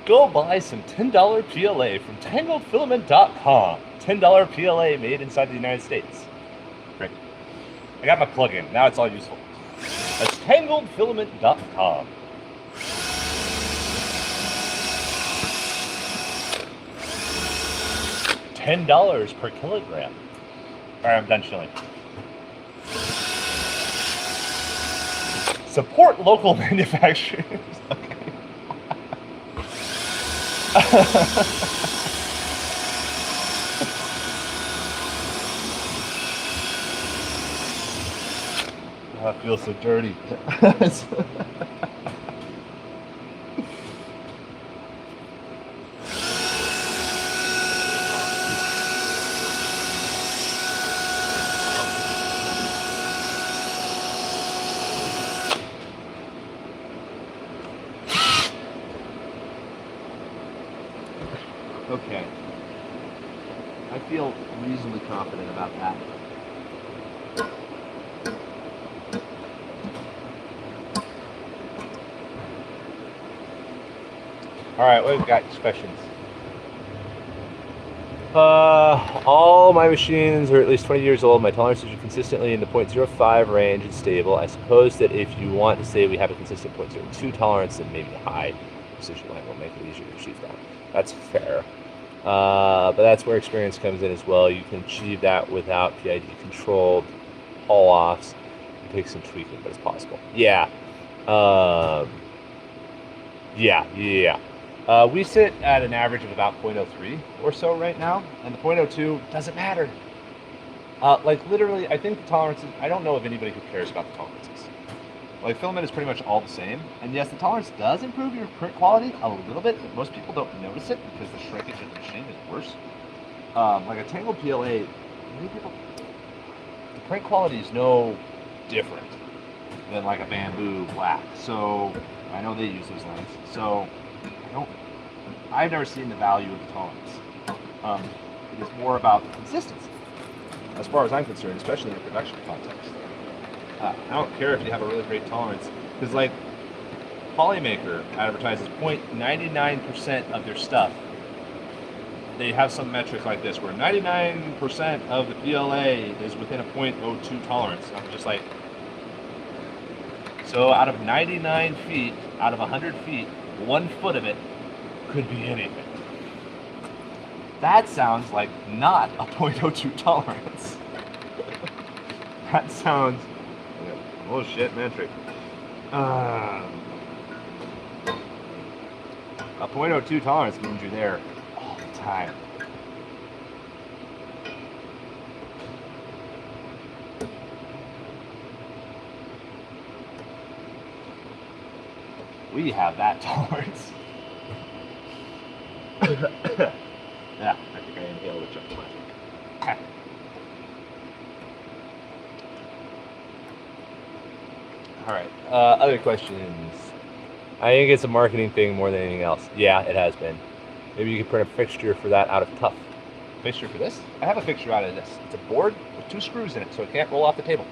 [SPEAKER 3] Go buy some $10 PLA from tangledfilament.com. $10 PLA made inside the United States. Great. I got my plug-in. Now it's all useful. That's tangledfilament.com. $10 per kilogram. All right, I'm done chilling. Support local manufacturers. Okay. Oh, I feel so dirty. Okay. I feel reasonably confident about that. All right, we've got questions. All my machines are at least 20 years old. My tolerances are consistently in the 0.05 range and stable. I suppose that if you want to say we have a consistent 0.02 tolerance, then maybe high precision line will make it easier to achieve that. That's fair. But that's where experience comes in as well. You can achieve that without PID controlled haul-offs. It takes some tweaking, but it's possible. Yeah. We sit at an average of about 0.03 or so right now, and the 0.02 doesn't matter. Like literally, I think the tolerances, I don't know of anybody who cares about the tolerances. Like filament is pretty much all the same, and yes, the tolerance does improve your print quality a little bit, but most people don't notice it because the shrinkage of the machine is worse. Like a tangled PLA, many people, the print quality is no different than like a bamboo black. So I know they use those lines. So I've never seen the value of the tolerance. It is more about consistency, as far as I'm concerned, especially in a production context. I don't care if you have a really great tolerance, because like Polymaker advertises 0.99% of their stuff. They have some metric like this, where 99% of the PLA is within a 0.02 tolerance. I'm just like, so out of 99 feet, out of 100 feet, 1 foot of it could be anything. That sounds like not a 0.02 tolerance. That sounds, oh shit, metric.
[SPEAKER 2] A .02 tolerance means you're there all the time. We have that tolerance. Yeah, I think I inhaled a chunk of plastic.
[SPEAKER 3] All right. Other questions? I think it's a marketing thing more than anything else. Yeah, it has been. Maybe you could print a fixture for that out of tough.
[SPEAKER 1] Fixture for this? I have a fixture out of this. It's a board with 2 screws in it, so it can't roll off the table.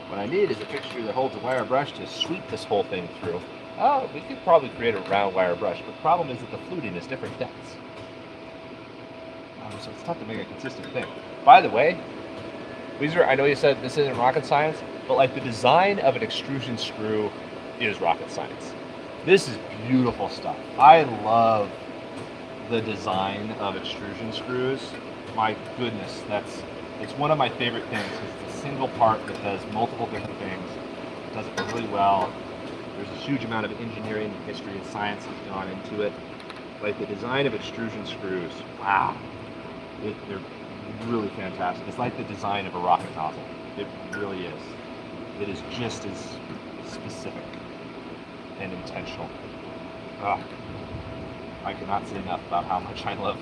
[SPEAKER 2] What I need is a fixture that holds a wire brush to sweep this whole thing through.
[SPEAKER 1] Oh, we could probably create a round wire brush, but the problem is that the fluting is different depths. So it's tough to make a consistent thing. By the way, Weezer, I know you said this isn't rocket science, but like the design of an extrusion screw is rocket science. This is beautiful stuff. I love the design of extrusion screws. My goodness, it's one of my favorite things because it's a single part that does multiple different things. It does it really well. There's a huge amount of engineering, history, and science that's gone into it. Like the design of extrusion screws, wow. They're really fantastic. It's like the design of a rocket nozzle. It really is. It is just as specific and intentional. I cannot say enough about how much I love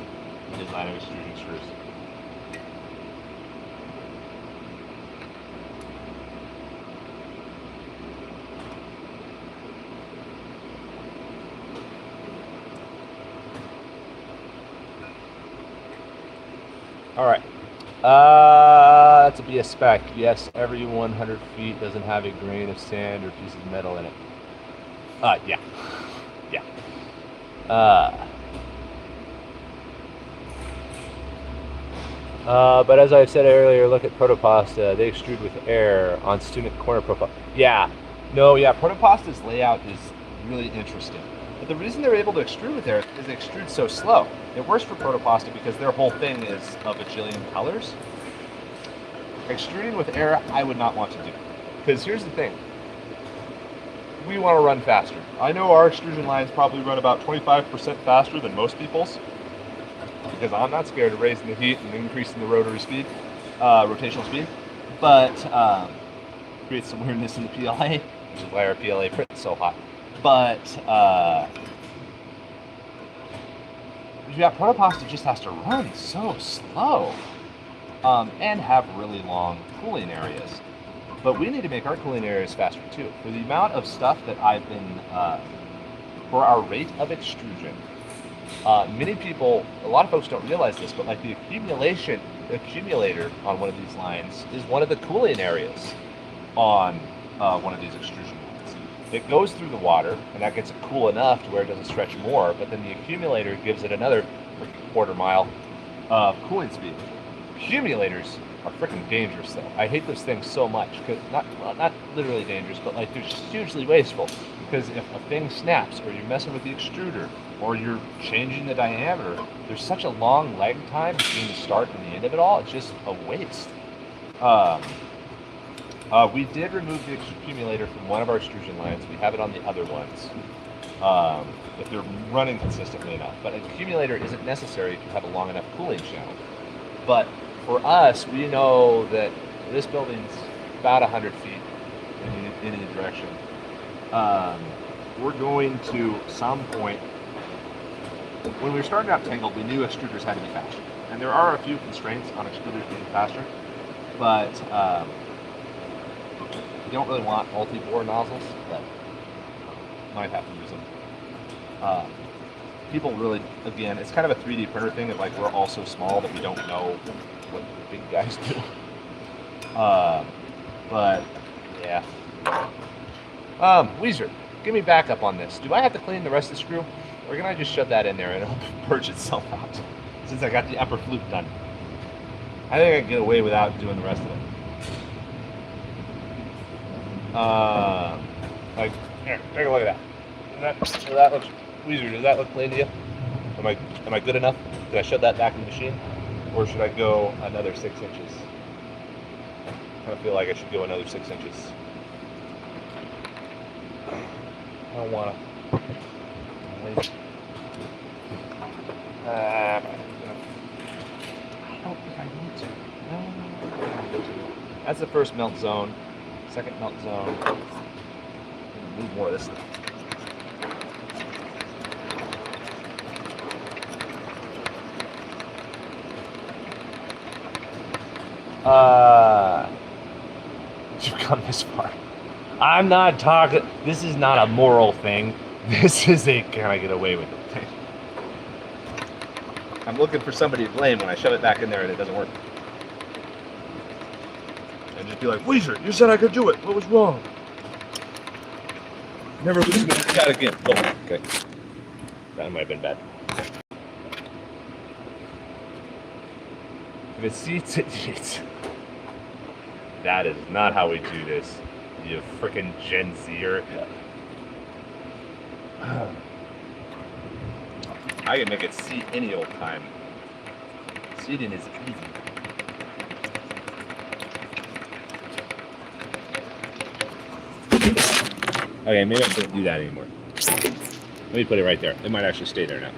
[SPEAKER 1] the design of extrusion screws.
[SPEAKER 3] All right. That's a BS spec. Yes, every 100 feet doesn't have a grain of sand or piece of metal in it. Yeah. Yeah. But as I said earlier, look at protopasta. They extrude with air on student corner profile. Yeah.
[SPEAKER 1] No, yeah, protopasta's layout is really interesting. But the reason they're able to extrude with air is they extrude so slow. It works for protopasta because their whole thing is of a bajillion colors. Extruding with air, I would not want to do. Because here's the thing. We want to run faster. I know our extrusion lines probably run about 25% faster than most people's. Because I'm not scared of raising the heat and increasing the rotary speed, rotational speed. But creates some weirdness in the PLA, which is why our PLA print is so hot. But yeah, protopasta just has to run so slow and have really long cooling areas. But we need to make our cooling areas faster too. For the amount of stuff that I've been, for our rate of extrusion, many people, a lot of folks don't realize this, but like the accumulator on one of these lines is one of the cooling areas on one of these extrusion lines. It goes through the water, and that gets it cool enough to where it doesn't stretch more, but then the accumulator gives it another quarter mile of cooling speed. Accumulators are freaking dangerous, though. I hate those things so much, because not literally dangerous, but like they're just hugely wasteful. Because if a thing snaps, or you're messing with the extruder, or you're changing the diameter, there's such a long lag time between the start and the end of it all. It's just a waste. We did remove the accumulator from one of our extrusion lines. We have it on the other ones, if they're running consistently enough. But an accumulator isn't necessary if you have a long enough cooling channel. But for us, we know that this building's about 100 feet in any direction. We're going to some point, when we were starting out Tangled, we knew extruders had to be faster. And there are a few constraints on extruders being faster, but you don't really want multi-bore nozzles, but might have to use them. People really, again, it's kind of a 3D printer thing of like we're all so small that we don't know what the big guys do. But yeah. Weezer, give me backup on this. Do I have to clean the rest of the screw, or can I just shove that in there and it'll purge itself out? Since I got the upper flute done, I think I can get away without doing the rest of it. Like, here, take a look at that. Does that look, Weezer, does that look clean to you? Am I good enough? Did I shove that back in the machine? Or should I go another 6 inches?
[SPEAKER 3] I feel like I should go another 6 inches. I don't want to. I don't think I need to. No. That's the first melt zone. Second melt zone. Need more of this stuff. You've come this far. I'm not talking. This is not a moral thing. This is a can I get away with it thing. I'm looking for somebody to blame when I shove it back in there and it doesn't work. And just be like, Weezer, you said I could do it. What was wrong? Never listen to that again. Oh, okay. That might have been bad. If it seats, it eats. That is not how we do this, you frickin' Gen Zer. I can make it seat any old time. Seating is easy. Okay, maybe I shouldn't do that anymore. Let me put it right there. It might actually stay there now.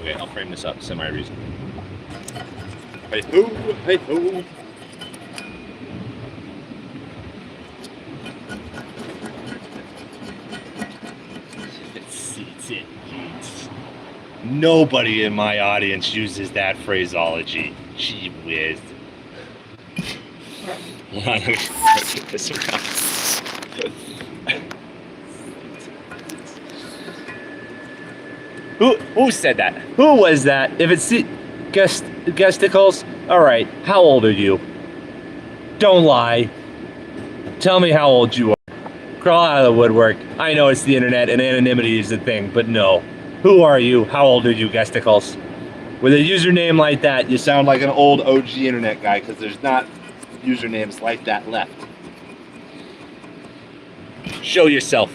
[SPEAKER 3] Okay, I'll frame this up semi-reasonable. Hey ho, hey ho. It eats. Nobody in my audience uses that phraseology. Gee whiz. Hold on, let me get this around. Who said that? Who was that? If it's Gesticles, all right. How old are you? Don't lie. Tell me how old you are. Crawl out of the woodwork. I know it's the internet and anonymity is the thing, but no. Who are you? How old are you, Gesticles? With a username like that, you sound like an old OG internet guy because there's not usernames like that left. Show yourself.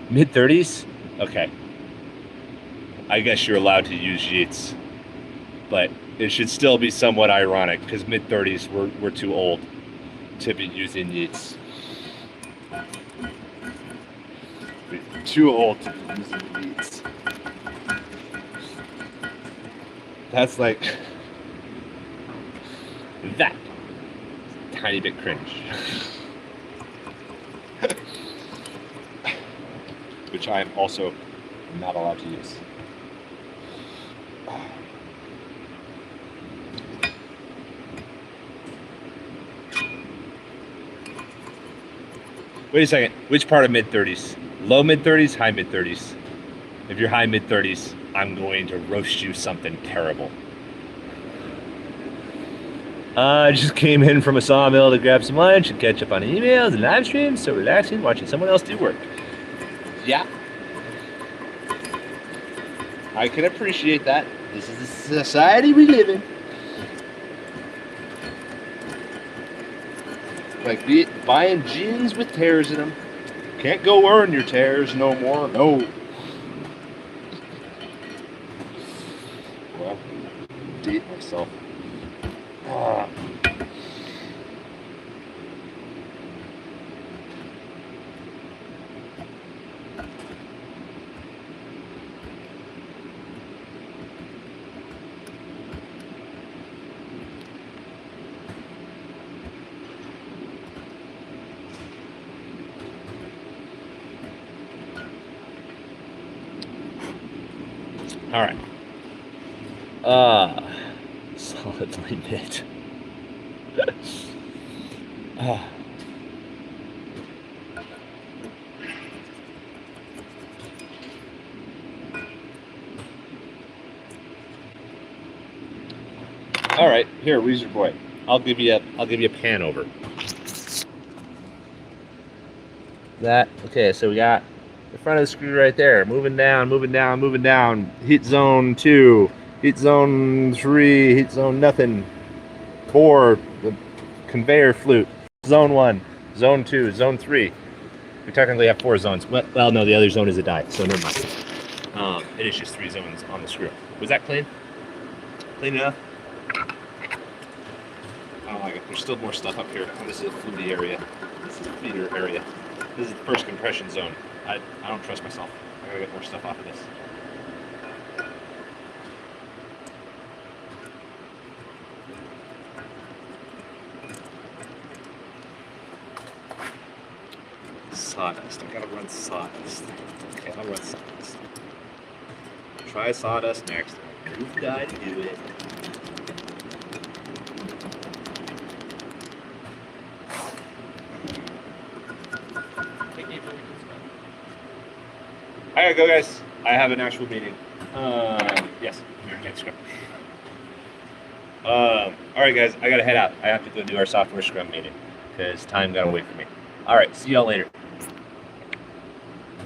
[SPEAKER 3] Mid-30s? Okay. I guess you're allowed to use yeets. But it should still be somewhat ironic because mid-30s we're too old to be using yeets. We're too old to be using yeets. That's like that. Tiny bit cringe. Which I am also not allowed to use. Wait a second, which part of mid-30s? Low mid-30s, high mid-30s? If you're high mid-30s, I'm going to roast you something terrible. I just came in from a sawmill to grab some lunch and catch up on emails and live streams, so relaxing, watching someone else do work. Yeah. I can appreciate that. This is the society we live in. Like buying jeans with tears in them. Can't go earn your tears no more. No. Well, date myself. All right. Solidly mid. All right, here, Weezer boy. I'll give you a pan over. That okay? So we got the front of the screw right there, moving down, moving down, moving down. Heat zone 2, heat zone 3, heat zone nothing. 4, the conveyor flute. Zone 1, zone 2, zone 3. We technically have 4 zones. Well, no, the other zone is a die, so never mind. It is just 3 zones on the screw. Was that clean? Clean enough? I don't like it. There's still more stuff up here. This is a fluty area. This is a feeder area. This is the first compression zone. I don't trust myself. I gotta get more stuff off of this. Sawdust. I gotta run sawdust. Okay, I'll run sawdust. Try sawdust next. Proof guy to do it. I gotta go, guys. I have an actual meeting. Yes. Next scrum. All right, guys. I gotta head out. I have to go do our software scrum meeting because time got away from me. All right. See y'all later.